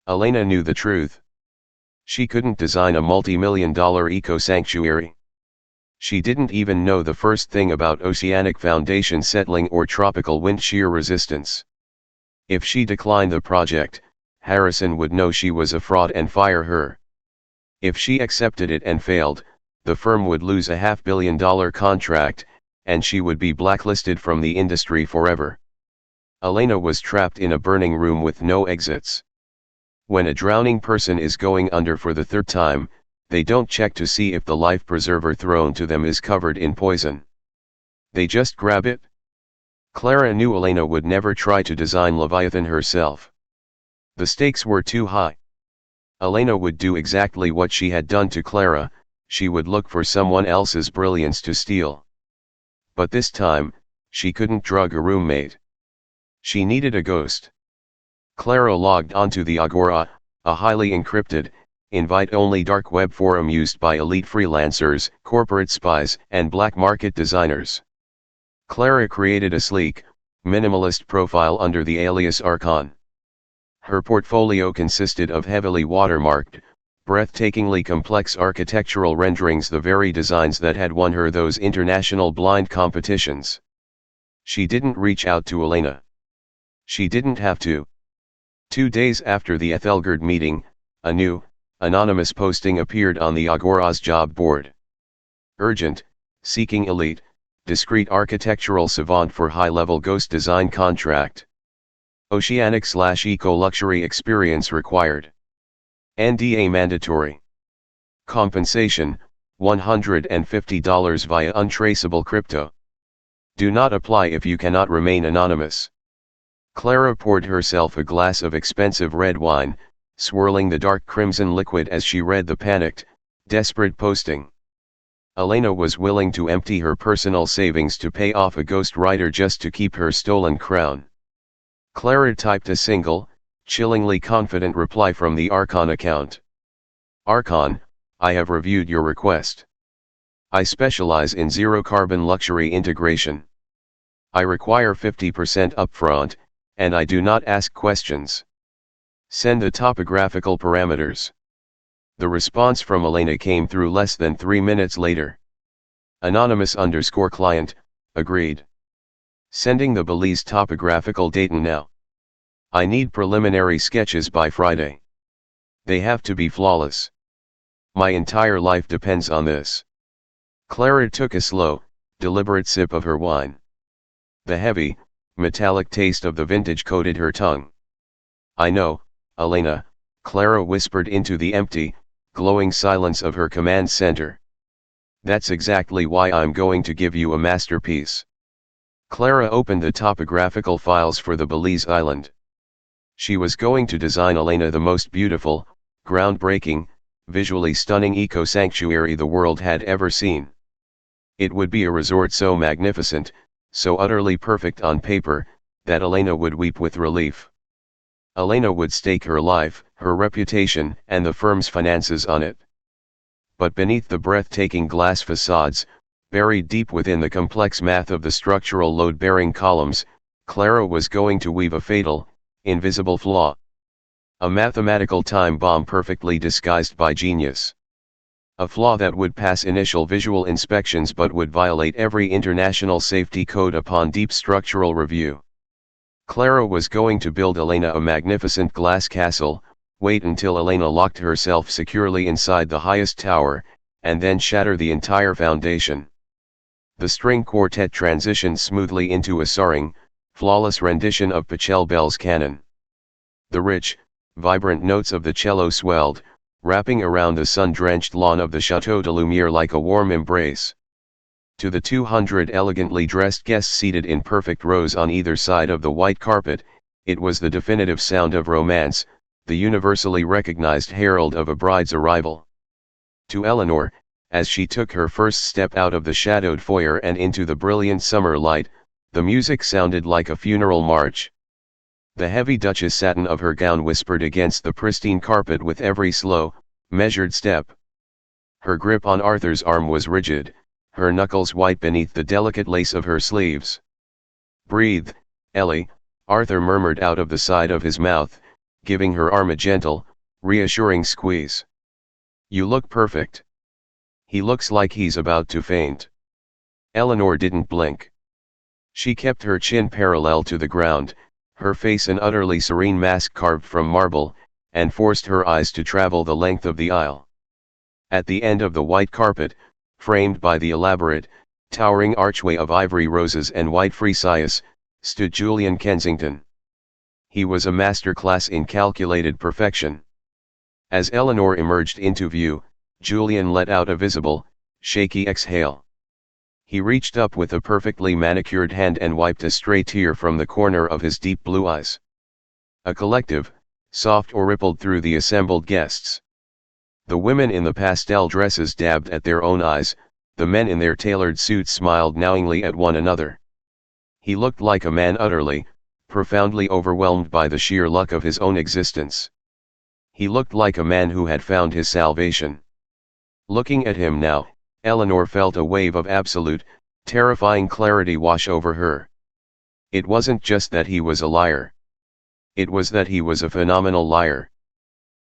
Elena knew the truth. She couldn't design a multi-million-dollar eco-sanctuary. She didn't even know the first thing about oceanic foundation settling or tropical wind shear resistance. If she declined the project, Harrison would know she was a fraud and fire her. If she accepted it and failed, the firm would lose a $500 million contract, and she would be blacklisted from the industry forever. Elena was trapped in a burning room with no exits. When a drowning person is going under for the third time, they don't check to see if the life preserver thrown to them is covered in poison. They just grab it. Clara knew Elena would never try to design Leviathan herself. The stakes were too high. Elena would do exactly what she had done to Clara, she would look for someone else's brilliance to steal. But this time, she couldn't drug a roommate. She needed a ghost. Clara logged onto the Agora, a highly encrypted, invite-only dark web forum used by elite freelancers, corporate spies, and black market designers. Clara created a sleek, minimalist profile under the alias Archon. Her portfolio consisted of heavily watermarked, breathtakingly complex architectural renderings, the very designs that had won her those international blind competitions. She didn't reach out to Elena. She didn't have to. 2 days after the Ethelgard meeting, a new, anonymous posting appeared on the Agora's job board. Urgent, seeking elite, discreet architectural savant for high-level ghost design contract. Oceanic/eco luxury experience required. NDA mandatory. Compensation, $150 via untraceable crypto. Do not apply if you cannot remain anonymous. Clara poured herself a glass of expensive red wine, swirling the dark crimson liquid as she read the panicked, desperate posting. Elena was willing to empty her personal savings to pay off a ghostwriter just to keep her stolen crown. Clara typed a single, chillingly confident reply from the Archon account. Archon, I have reviewed your request. I specialize in zero-carbon luxury integration. I require 50% upfront, and I do not ask questions. Send the topographical parameters. The response from Elena came through less than 3 minutes later. Anonymous_client, agreed. Sending the Belize topographical data now. I need preliminary sketches by Friday. They have to be flawless. My entire life depends on this. Clara took a slow, deliberate sip of her wine. The heavy, metallic taste of the vintage coated her tongue. I know, Elena, Clara whispered into the empty, glowing silence of her command center. That's exactly why I'm going to give you a masterpiece. Clara opened the topographical files for the Belize island. She was going to design Elena the most beautiful, groundbreaking, visually stunning eco-sanctuary the world had ever seen. It would be a resort so magnificent, so utterly perfect on paper, that Elena would weep with relief. Elena would stake her life, her reputation, and the firm's finances on it. But beneath the breathtaking glass facades, buried deep within the complex math of the structural load-bearing columns, Clara was going to weave a fatal, invisible flaw. A mathematical time bomb perfectly disguised by genius. A flaw that would pass initial visual inspections but would violate every international safety code upon deep structural review. Clara was going to build Elena a magnificent glass castle, wait until Elena locked herself securely inside the highest tower, and then shatter the entire foundation. The string quartet transitioned smoothly into a soaring, flawless rendition of Pachelbel's canon. The rich, vibrant notes of the cello swelled, wrapping around the sun-drenched lawn of the Chateau de Lumiere like a warm embrace. To the 200 elegantly dressed guests seated in perfect rows on either side of the white carpet, it was the definitive sound of romance, the universally recognized herald of a bride's arrival. To Eleanor, as she took her first step out of the shadowed foyer and into the brilliant summer light, the music sounded like a funeral march. The heavy Duchess satin of her gown whispered against the pristine carpet with every slow, measured step. Her grip on Arthur's arm was rigid, her knuckles white beneath the delicate lace of her sleeves. "Breathe, Ellie," Arthur murmured out of the side of his mouth, giving her arm a gentle, reassuring squeeze. "You look perfect." "He looks like he's about to faint." Eleanor didn't blink. She kept her chin parallel to the ground, her face an utterly serene mask carved from marble, and forced her eyes to travel the length of the aisle. At the end of the white carpet, framed by the elaborate, towering archway of ivory roses and white friezes, stood Julian Kensington. He was a master-class in calculated perfection. As Eleanor emerged into view, Julian let out a visible, shaky exhale. He reached up with a perfectly manicured hand and wiped a stray tear from the corner of his deep blue eyes. A collective, soft or rippled through the assembled guests. The women in the pastel dresses dabbed at their own eyes, the men in their tailored suits smiled knowingly at one another. He looked like a man utterly, profoundly overwhelmed by the sheer luck of his own existence. He looked like a man who had found his salvation. Looking at him now, Eleanor felt a wave of absolute, terrifying clarity wash over her. It wasn't just that he was a liar. It was that he was a phenomenal liar.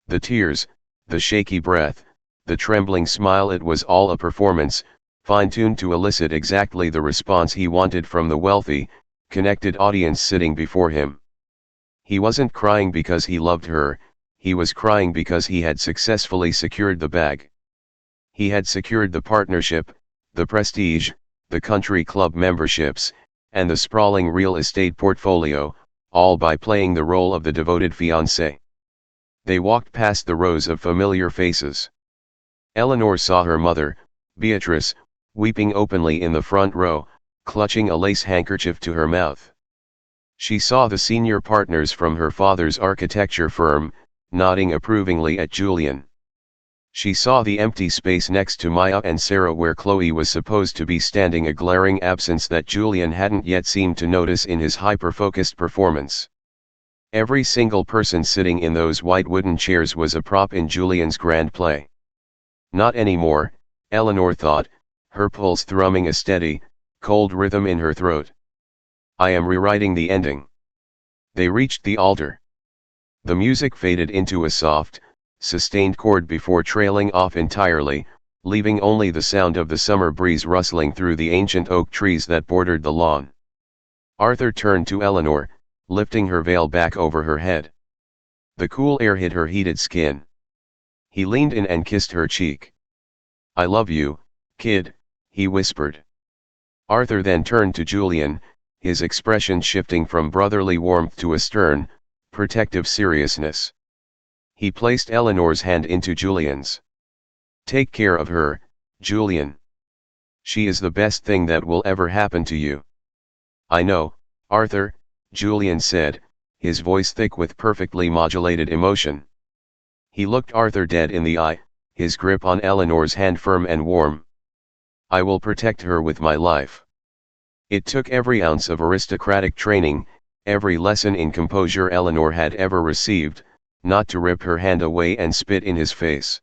The tears, the shaky breath, the trembling smile, it was all a performance, fine-tuned to elicit exactly the response he wanted from the wealthy, connected audience sitting before him. He wasn't crying because he loved her, he was crying because he had successfully secured the bag. He had secured the partnership, the prestige, the country club memberships, and the sprawling real estate portfolio, all by playing the role of the devoted fiancé. They walked past the rows of familiar faces. Eleanor saw her mother, Beatrice, weeping openly in the front row, clutching a lace handkerchief to her mouth. She saw the senior partners from her father's architecture firm, nodding approvingly at Julian. She saw the empty space next to Maya and Sarah where Chloe was supposed to be standing, a glaring absence that Julian hadn't yet seemed to notice in his hyper-focused performance. Every single person sitting in those white wooden chairs was a prop in Julian's grand play. Not anymore, Eleanor thought, her pulse thrumming a steady, cold rhythm in her throat. I am rewriting the ending. They reached the altar. The music faded into a soft, sustained chord before trailing off entirely, leaving only the sound of the summer breeze rustling through the ancient oak trees that bordered the lawn. Arthur turned to Eleanor, lifting her veil back over her head. The cool air hit her heated skin. He leaned in and kissed her cheek. "I love you, kid," he whispered. Arthur then turned to Julian, his expression shifting from brotherly warmth to a stern, protective seriousness. He placed Eleanor's hand into Julian's. "Take care of her, Julian. She is the best thing that will ever happen to you." "I know, Arthur," Julian said, his voice thick with perfectly modulated emotion. He looked Arthur dead in the eye, his grip on Eleanor's hand firm and warm. "I will protect her with my life." It took every ounce of aristocratic training, every lesson in composure Eleanor had ever received, not to rip her hand away and spit in his face.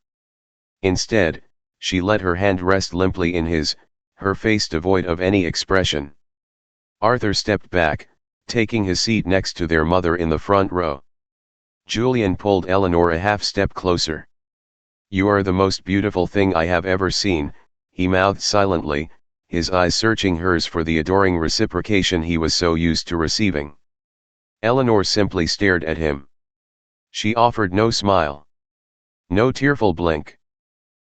Instead, she let her hand rest limply in his, her face devoid of any expression. Arthur stepped back, taking his seat next to their mother in the front row. Julian pulled Eleanor a half step closer. "You are the most beautiful thing I have ever seen," he mouthed silently, his eyes searching hers for the adoring reciprocation he was so used to receiving. Eleanor simply stared at him. She offered no smile. No tearful blink.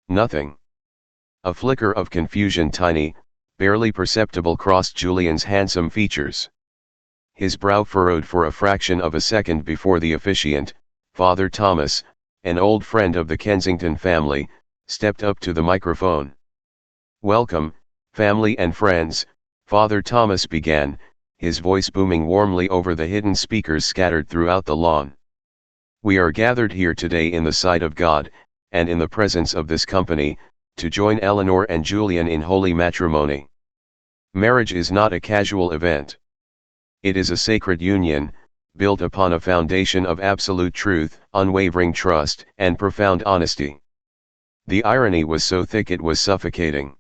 Nothing. A flicker of confusion, tiny, barely perceptible, crossed Julian's handsome features. His brow furrowed for a fraction of a second before the officiant, Father Thomas, an old friend of the Kensington family, stepped up to the microphone. "Welcome, family and friends," Father Thomas began, his voice booming warmly over the hidden speakers scattered throughout the lawn. "We are gathered here today in the sight of God, and in the presence of this company, to join Eleanor and Julian in holy matrimony. Marriage is not a casual event. It is a sacred union, built upon a foundation of absolute truth, unwavering trust, and profound honesty." The irony was so thick it was suffocating.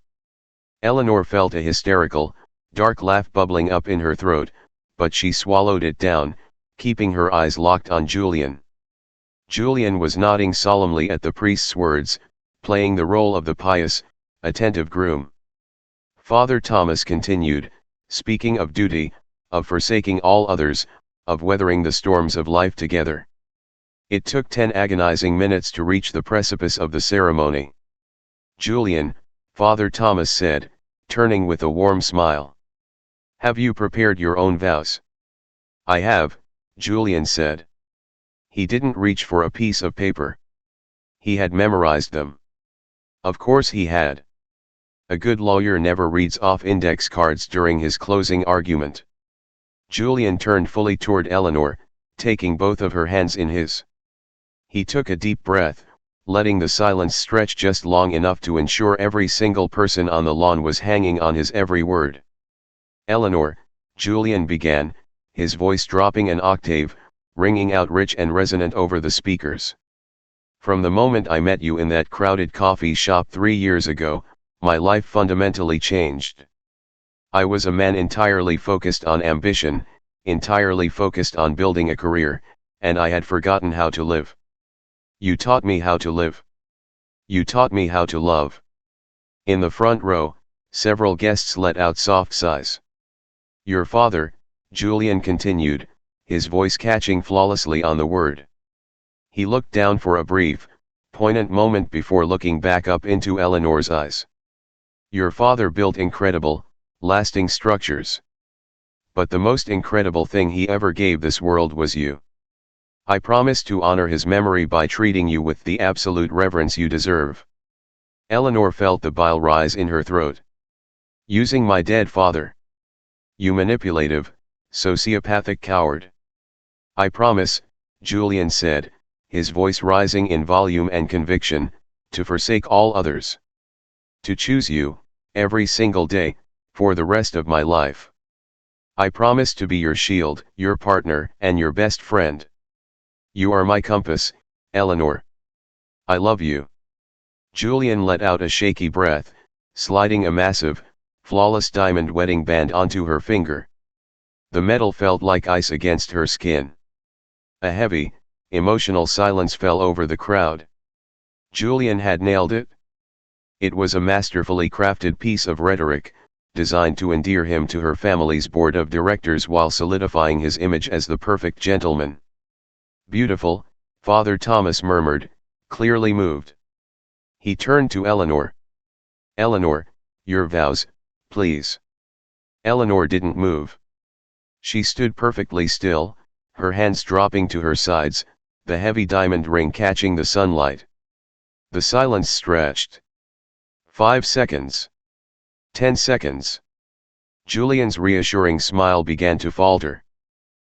Eleanor felt a hysterical, dark laugh bubbling up in her throat, but she swallowed it down, keeping her eyes locked on Julian. Julian was nodding solemnly at the priest's words, playing the role of the pious, attentive groom. Father Thomas continued, speaking of duty, of forsaking all others, of weathering the storms of life together. It took 10 agonizing minutes to reach the precipice of the ceremony. "Julian," Father Thomas said, turning with a warm smile. "Have you prepared your own vows?" "I have," Julian said. He didn't reach for a piece of paper. He had memorized them. Of course he had. A good lawyer never reads off index cards during his closing argument. Julian turned fully toward Eleanor, taking both of her hands in his. He took a deep breath, letting the silence stretch just long enough to ensure every single person on the lawn was hanging on his every word. "Eleanor," Julian began, his voice dropping an octave, ringing out rich and resonant over the speakers. "From the moment I met you in that crowded coffee shop 3 years ago, my life fundamentally changed. I was a man entirely focused on ambition, entirely focused on building a career, and I had forgotten how to live. You taught me how to live. You taught me how to love." In the front row, several guests let out soft sighs. "Your father," Julian continued, his voice catching flawlessly on the word. He looked down for a brief, poignant moment before looking back up into Eleanor's eyes. "Your father built incredible, lasting structures. But the most incredible thing he ever gave this world was you. I promise to honor his memory by treating you with the absolute reverence you deserve." Eleanor felt the bile rise in her throat. "Using my dead father? You manipulative, sociopathic coward." "I promise," Julian said, his voice rising in volume and conviction, "to forsake all others. To choose you, every single day, for the rest of my life. I promise to be your shield, your partner, and your best friend. You are my compass, Eleanor. I love you." Julian let out a shaky breath, sliding a massive, flawless diamond wedding band onto her finger. The metal felt like ice against her skin. A heavy, emotional silence fell over the crowd. Julian had nailed it. It was a masterfully crafted piece of rhetoric, designed to endear him to her family's board of directors while solidifying his image as the perfect gentleman. "Beautiful," Father Thomas murmured, clearly moved. He turned to Eleanor. "Eleanor, your vows, please." Eleanor didn't move. She stood perfectly still, her hands dropping to her sides, the heavy diamond ring catching the sunlight. The silence stretched. 5 seconds. 10 seconds. Julian's reassuring smile began to falter.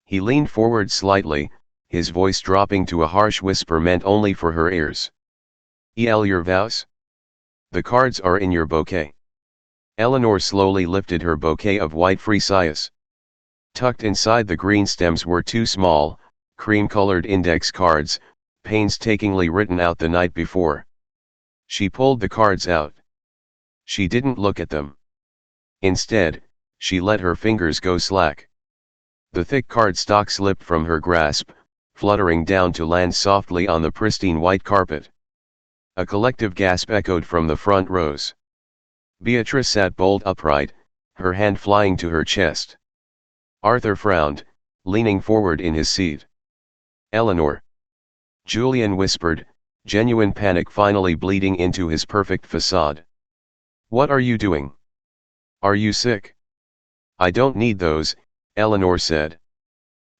He leaned forward slightly, his voice dropping to a harsh whisper meant only for her ears. Your vows? The cards are in your bouquet." Eleanor slowly lifted her bouquet of white freesias. Tucked inside the green stems were 2 small, cream-colored index cards, painstakingly written out the night before. She pulled the cards out. She didn't look at them. Instead, she let her fingers go slack. The thick cardstock slipped from her grasp, fluttering down to land softly on the pristine white carpet. A collective gasp echoed from the front rows. Beatrice sat bolt upright, her hand flying to her chest. Arthur frowned, leaning forward in his seat. "Eleanor," Julian whispered, genuine panic finally bleeding into his perfect facade. "What are you doing? Are you sick?" "I don't need those," Eleanor said.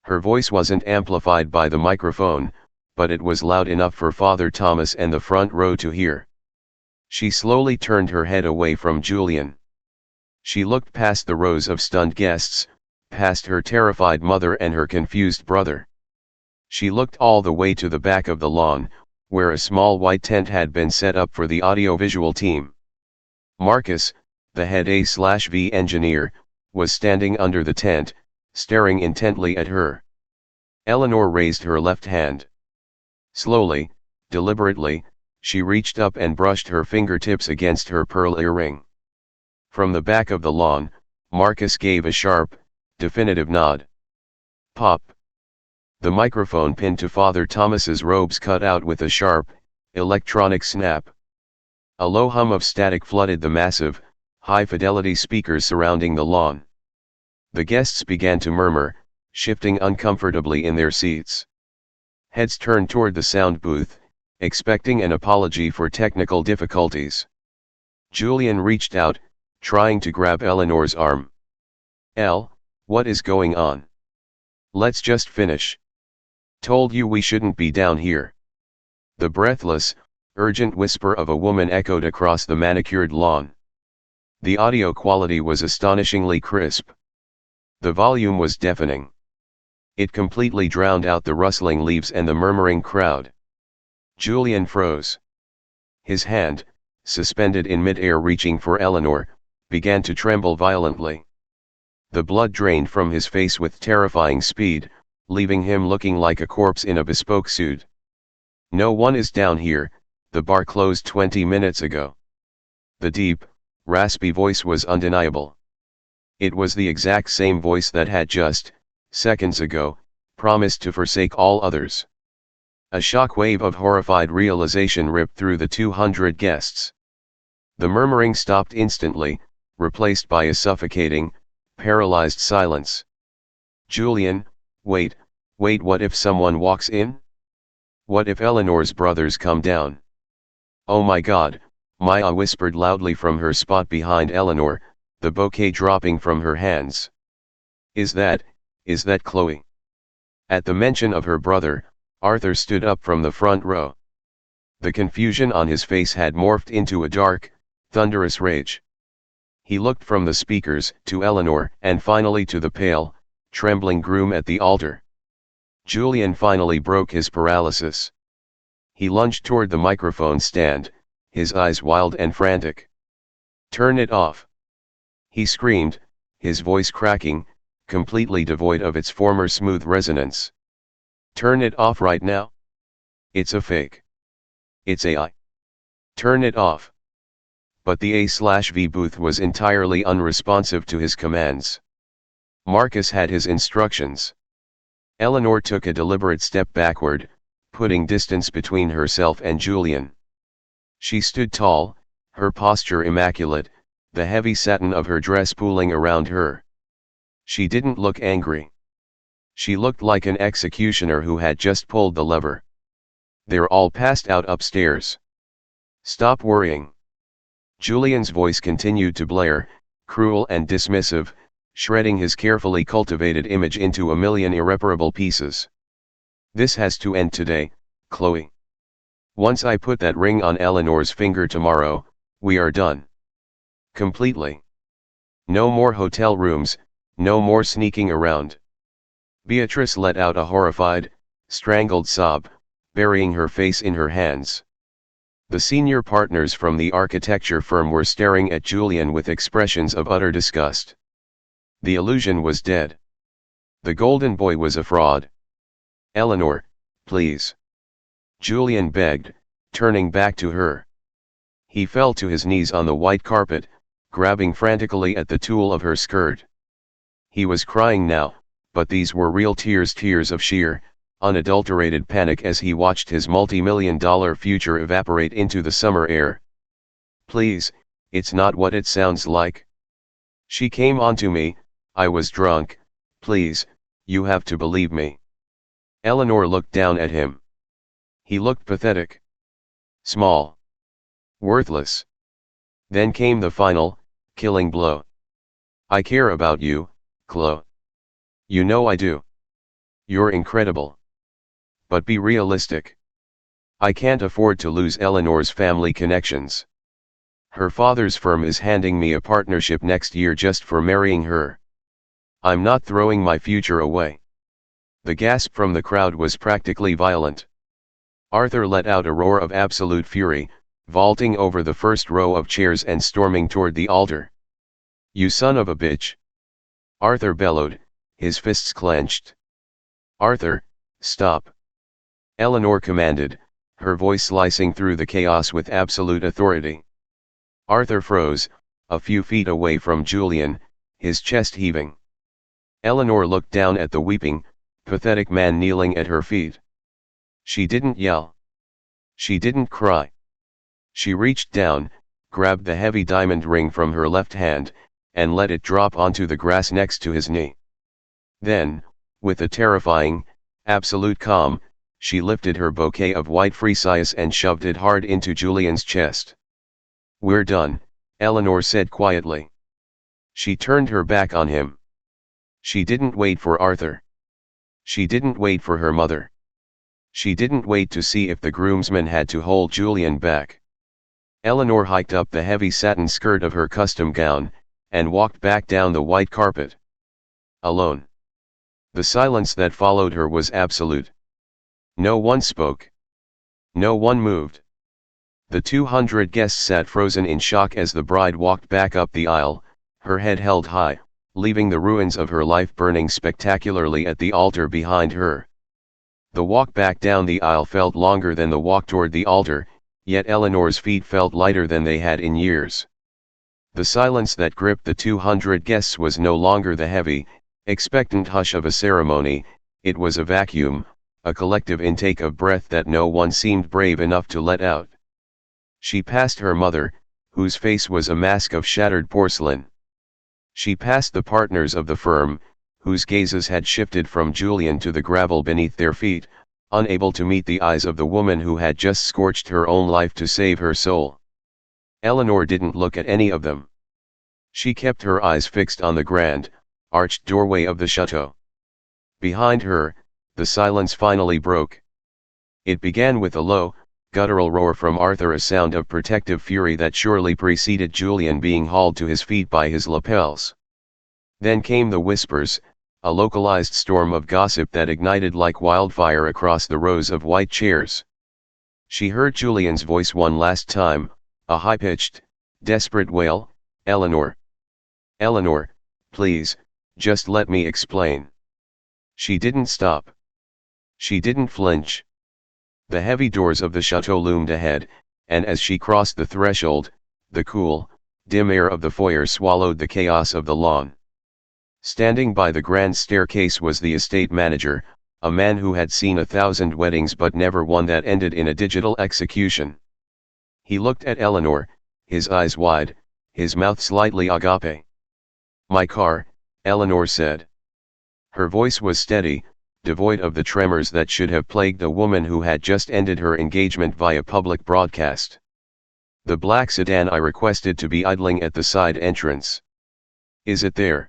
Her voice wasn't amplified by the microphone, but it was loud enough for Father Thomas and the front row to hear. She slowly turned her head away from Julian. She looked past the rows of stunned guests, past her terrified mother and her confused brother. She looked all the way to the back of the lawn, where a small white tent had been set up for the audiovisual team. Marcus, the head A/V engineer, was standing under the tent, staring intently at her. Eleanor raised her left hand. Slowly, deliberately, she reached up and brushed her fingertips against her pearl earring. From the back of the lawn, Marcus gave a sharp, definitive nod. Pop. The microphone pinned to Father Thomas's robes cut out with a sharp, electronic snap. A low hum of static flooded the massive, high-fidelity speakers surrounding the lawn. The guests began to murmur, shifting uncomfortably in their seats. Heads turned toward the sound booth, expecting an apology for technical difficulties. Julian reached out, trying to grab Eleanor's arm. What is going on? Let's just finish. Told you we shouldn't be down here." The breathless, urgent whisper of a woman echoed across the manicured lawn. The audio quality was astonishingly crisp. The volume was deafening. It completely drowned out the rustling leaves and the murmuring crowd. Julian froze. His hand, suspended in mid-air reaching for Eleanor, began to tremble violently. The blood drained from his face with terrifying speed, leaving him looking like a corpse in a bespoke suit. "No one is down here, the bar closed 20 minutes ago." The deep, raspy voice was undeniable. It was the exact same voice that had just, seconds ago, promised to forsake all others. A shockwave of horrified realization ripped through the 200 guests. The murmuring stopped instantly, replaced by a suffocating, paralyzed silence. "Julian, wait, what if someone walks in? What if Eleanor's brothers come down?" "Oh my God," Maya whispered loudly from her spot behind Eleanor, the bouquet dropping from her hands. Is that Chloe?" At the mention of her brother, Arthur stood up from the front row. The confusion on his face had morphed into a dark, thunderous rage. He looked from the speakers to Eleanor and finally to the pale, trembling groom at the altar. Julian finally broke his paralysis. He lunged toward the microphone stand, his eyes wild and frantic. "Turn it off!" he screamed, his voice cracking, completely devoid of its former smooth resonance. "Turn it off right now! It's a fake. It's AI. Turn it off!" But the A/V booth was entirely unresponsive to his commands. Marcus had his instructions. Eleanor took a deliberate step backward, putting distance between herself and Julian. She stood tall, her posture immaculate, the heavy satin of her dress pooling around her. She didn't look angry. She looked like an executioner who had just pulled the lever. They're all passed out upstairs. Stop worrying. Julian's voice continued to blare, cruel and dismissive, shredding his carefully cultivated image into a million irreparable pieces. This has to end today, Chloe. Once I put that ring on Eleanor's finger tomorrow, we are done. Completely. No more hotel rooms, no more sneaking around. Beatrice let out a horrified, strangled sob, burying her face in her hands. The senior partners from the architecture firm were staring at Julian with expressions of utter disgust. The illusion was dead. The golden boy was a fraud. Eleanor, please. Julian begged, turning back to her. He fell to his knees on the white carpet, grabbing frantically at the tulle of her skirt. He was crying now, but these were real tears, tears of sheer, unadulterated panic as he watched his multi-million-dollar future evaporate into the summer air. Please, it's not what it sounds like. She came onto me, I was drunk, please, you have to believe me. Eleanor looked down at him. He looked pathetic. Small. Worthless. Then came the final, killing blow. I care about you, Chloe. You know I do. You're incredible. But be realistic. I can't afford to lose Eleanor's family connections. Her father's firm is handing me a partnership next year just for marrying her. I'm not throwing my future away. The gasp from the crowd was practically violent. Arthur let out a roar of absolute fury, vaulting over the first row of chairs and storming toward the altar. You son of a bitch! Arthur bellowed, his fists clenched. Arthur, stop! Eleanor commanded, her voice slicing through the chaos with absolute authority. Arthur froze, a few feet away from Julian, his chest heaving. Eleanor looked down at the weeping, pathetic man kneeling at her feet. She didn't yell. She didn't cry. She reached down, grabbed the heavy diamond ring from her left hand, and let it drop onto the grass next to his knee. Then, with a terrifying, absolute calm, she lifted her bouquet of white friesias and shoved it hard into Julian's chest. We're done, Eleanor said quietly. She turned her back on him. She didn't wait for Arthur. She didn't wait for her mother. She didn't wait to see if the groomsmen had to hold Julian back. Eleanor hiked up the heavy satin skirt of her custom gown, and walked back down the white carpet. Alone. The silence that followed her was absolute. No one spoke. No one moved. The 200 guests sat frozen in shock as the bride walked back up the aisle, her head held high, leaving the ruins of her life burning spectacularly at the altar behind her. The walk back down the aisle felt longer than the walk toward the altar, yet Eleanor's feet felt lighter than they had in years. The silence that gripped the 200 guests was no longer the heavy, expectant hush of a ceremony, it was a vacuum, a collective intake of breath that no one seemed brave enough to let out. She passed her mother, whose face was a mask of shattered porcelain. She passed the partners of the firm, whose gazes had shifted from Julian to the gravel beneath their feet, unable to meet the eyes of the woman who had just scorched her own life to save her soul. Eleanor didn't look at any of them. She kept her eyes fixed on the grand, arched doorway of the chateau. Behind her, the silence finally broke. It began with a low, guttural roar from Arthur, a sound of protective fury that surely preceded Julian being hauled to his feet by his lapels. Then came the whispers, a localized storm of gossip that ignited like wildfire across the rows of white chairs. She heard Julian's voice one last time, a high-pitched, desperate wail, Eleanor. Eleanor, please, just let me explain. She didn't stop. She didn't flinch. The heavy doors of the chateau loomed ahead, and as she crossed the threshold, the cool, dim air of the foyer swallowed the chaos of the lawn. Standing by the grand staircase was the estate manager, a man who had seen 1,000 weddings but never one that ended in a digital execution. He looked at Eleanor, his eyes wide, his mouth slightly agape. "My car," Eleanor said. Her voice was steady, devoid of the tremors that should have plagued a woman who had just ended her engagement via public broadcast. "The black sedan I requested to be idling at the side entrance. Is it there?"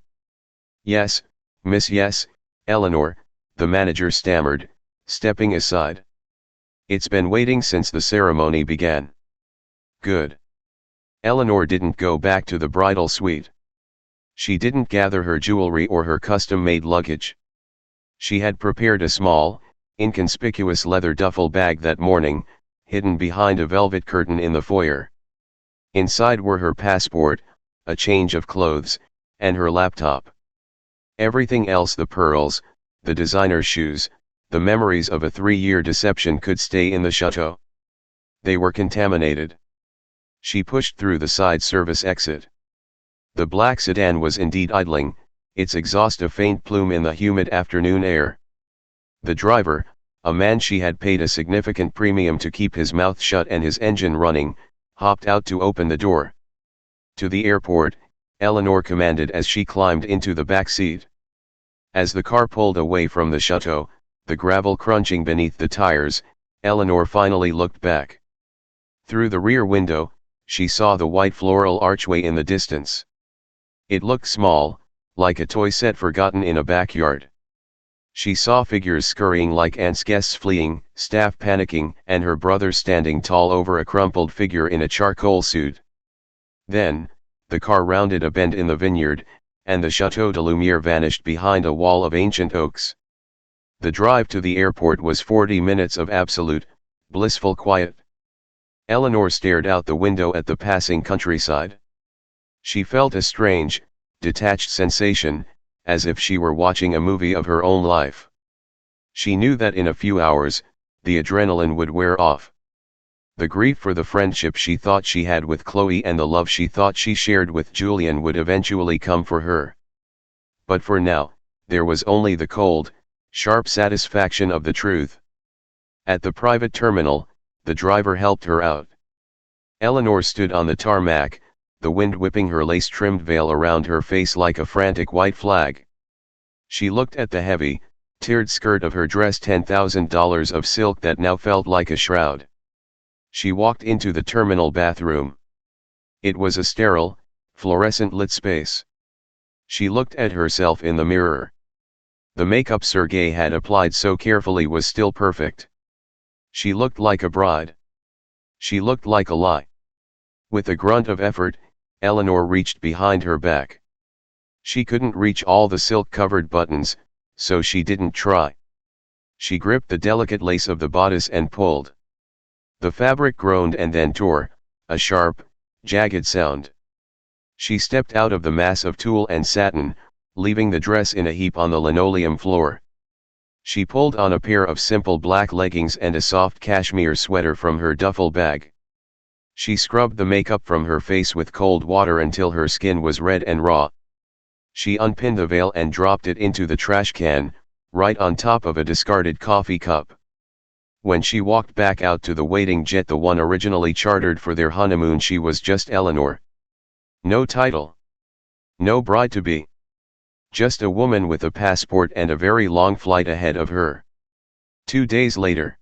"Yes, miss, yes, Eleanor," the manager stammered, stepping aside. "It's been waiting since the ceremony began." "Good." Eleanor didn't go back to the bridal suite. She didn't gather her jewelry or her custom-made luggage. She had prepared a small, inconspicuous leather duffel bag that morning, hidden behind a velvet curtain in the foyer. Inside were her passport, a change of clothes, and her laptop. Everything else, the pearls, the designer shoes, the memories of a 3-year deception, could stay in the chateau. They were contaminated. She pushed through the side service exit. The black sedan was indeed idling, its exhaust a faint plume in the humid afternoon air. The driver, a man she had paid a significant premium to keep his mouth shut and his engine running, hopped out to open the door. "To the airport," Eleanor commanded as she climbed into the back seat. As the car pulled away from the chateau, the gravel crunching beneath the tires, Eleanor finally looked back. Through the rear window, she saw the white floral archway in the distance. It looked small, like a toy set forgotten in a backyard. She saw figures scurrying like ants, guests fleeing, staff panicking, and her brother standing tall over a crumpled figure in a charcoal suit. Then, the car rounded a bend in the vineyard, and the Chateau de Lumière vanished behind a wall of ancient oaks. The drive to the airport was 40 minutes of absolute, blissful quiet. Eleanor stared out the window at the passing countryside. She felt a strange, detached sensation, as if she were watching a movie of her own life. She knew that in a few hours, the adrenaline would wear off. The grief for the friendship she thought she had with Chloe and the love she thought she shared with Julian would eventually come for her. But for now, there was only the cold, sharp satisfaction of the truth. At the private terminal, the driver helped her out. Eleanor stood on the tarmac, the wind whipping her lace-trimmed veil around her face like a frantic white flag. She looked at the heavy, tiered skirt of her dress, $10,000 of silk that now felt like a shroud. She walked into the terminal bathroom. It was a sterile, fluorescent-lit space. She looked at herself in the mirror. The makeup Sergei had applied so carefully was still perfect. She looked like a bride. She looked like a lie. With a grunt of effort, Eleanor reached behind her back. She couldn't reach all the silk-covered buttons, so she didn't try. She gripped the delicate lace of the bodice and pulled. The fabric groaned and then tore, a sharp, jagged sound. She stepped out of the mass of tulle and satin, leaving the dress in a heap on the linoleum floor. She pulled on a pair of simple black leggings and a soft cashmere sweater from her duffel bag. She scrubbed the makeup from her face with cold water until her skin was red and raw. She unpinned the veil and dropped it into the trash can, right on top of a discarded coffee cup. When she walked back out to the waiting jet, the one originally chartered for their honeymoon, she was just Eleanor. No title. No bride-to-be. Just a woman with a passport and a very long flight ahead of her. 2 days later.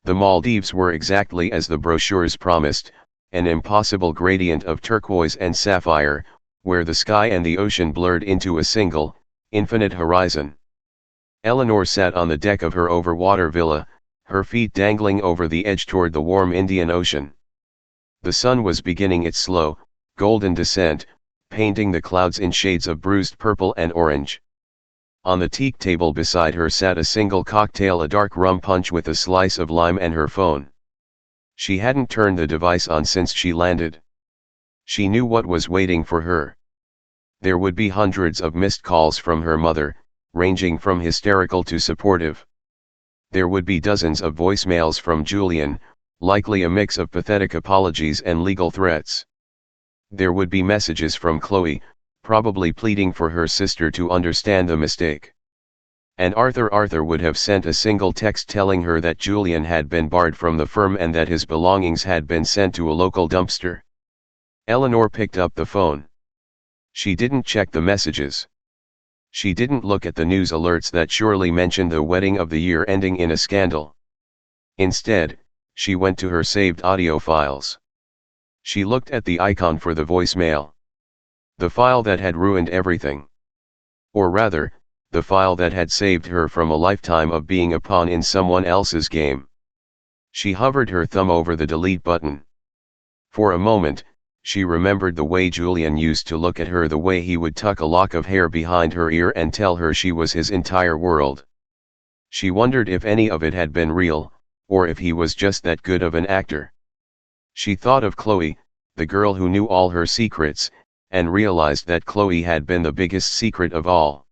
The Maldives were exactly as the brochures promised, an impossible gradient of turquoise and sapphire, where the sky and the ocean blurred into a single, infinite horizon. Eleanor sat on the deck of her overwater villa, her feet dangling over the edge toward the warm Indian Ocean. The sun was beginning its slow, golden descent, painting the clouds in shades of bruised purple and orange. On the teak table beside her sat a single cocktail, a dark rum punch with a slice of lime, and her phone. She hadn't turned the device on since she landed. She knew what was waiting for her. There would be hundreds of missed calls from her mother, ranging from hysterical to supportive. There would be dozens of voicemails from Julian, likely a mix of pathetic apologies and legal threats. There would be messages from Chloe, probably pleading for her sister to understand the mistake. And Arthur would have sent a single text telling her that Julian had been barred from the firm and that his belongings had been sent to a local dumpster. Eleanor picked up the phone. She didn't check the messages. She didn't look at the news alerts that surely mentioned the wedding of the year ending in a scandal. Instead, she went to her saved audio files. She looked at the icon for the voicemail. The file that had ruined everything. Or rather, the file that had saved her from a lifetime of being a pawn in someone else's game. She hovered her thumb over the delete button. For a moment, she remembered the way Julian used to look at her, the way he would tuck a lock of hair behind her ear and tell her she was his entire world. She wondered if any of it had been real, or if he was just that good of an actor. She thought of Chloe, the girl who knew all her secrets, and realized that Chloe had been the biggest secret of all.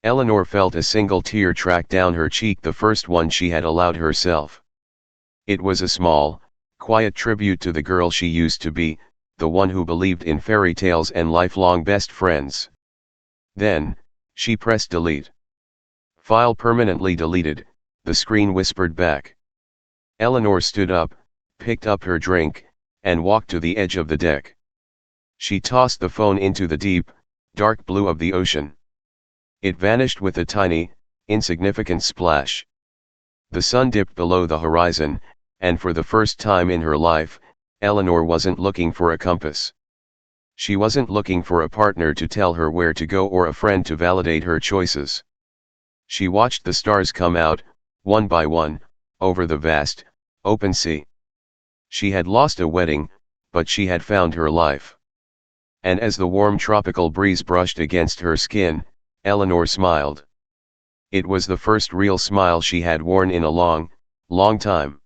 Eleanor felt a single tear track down her cheek, the first one she had allowed herself. It was a small, quiet tribute to the girl she used to be, the one who believed in fairy tales and lifelong best friends. Then, she pressed delete. File permanently deleted, the screen whispered back. Eleanor stood up, picked up her drink, and walked to the edge of the deck. She tossed the phone into the deep, dark blue of the ocean. It vanished with a tiny, insignificant splash. The sun dipped below the horizon, and for the first time in her life, Eleanor wasn't looking for a compass. She wasn't looking for a partner to tell her where to go or a friend to validate her choices. She watched the stars come out, one by one, over the vast, open sea. She had lost a wedding, but she had found her life. And as the warm tropical breeze brushed against her skin, Eleanor smiled. It was the first real smile she had worn in a long, long time.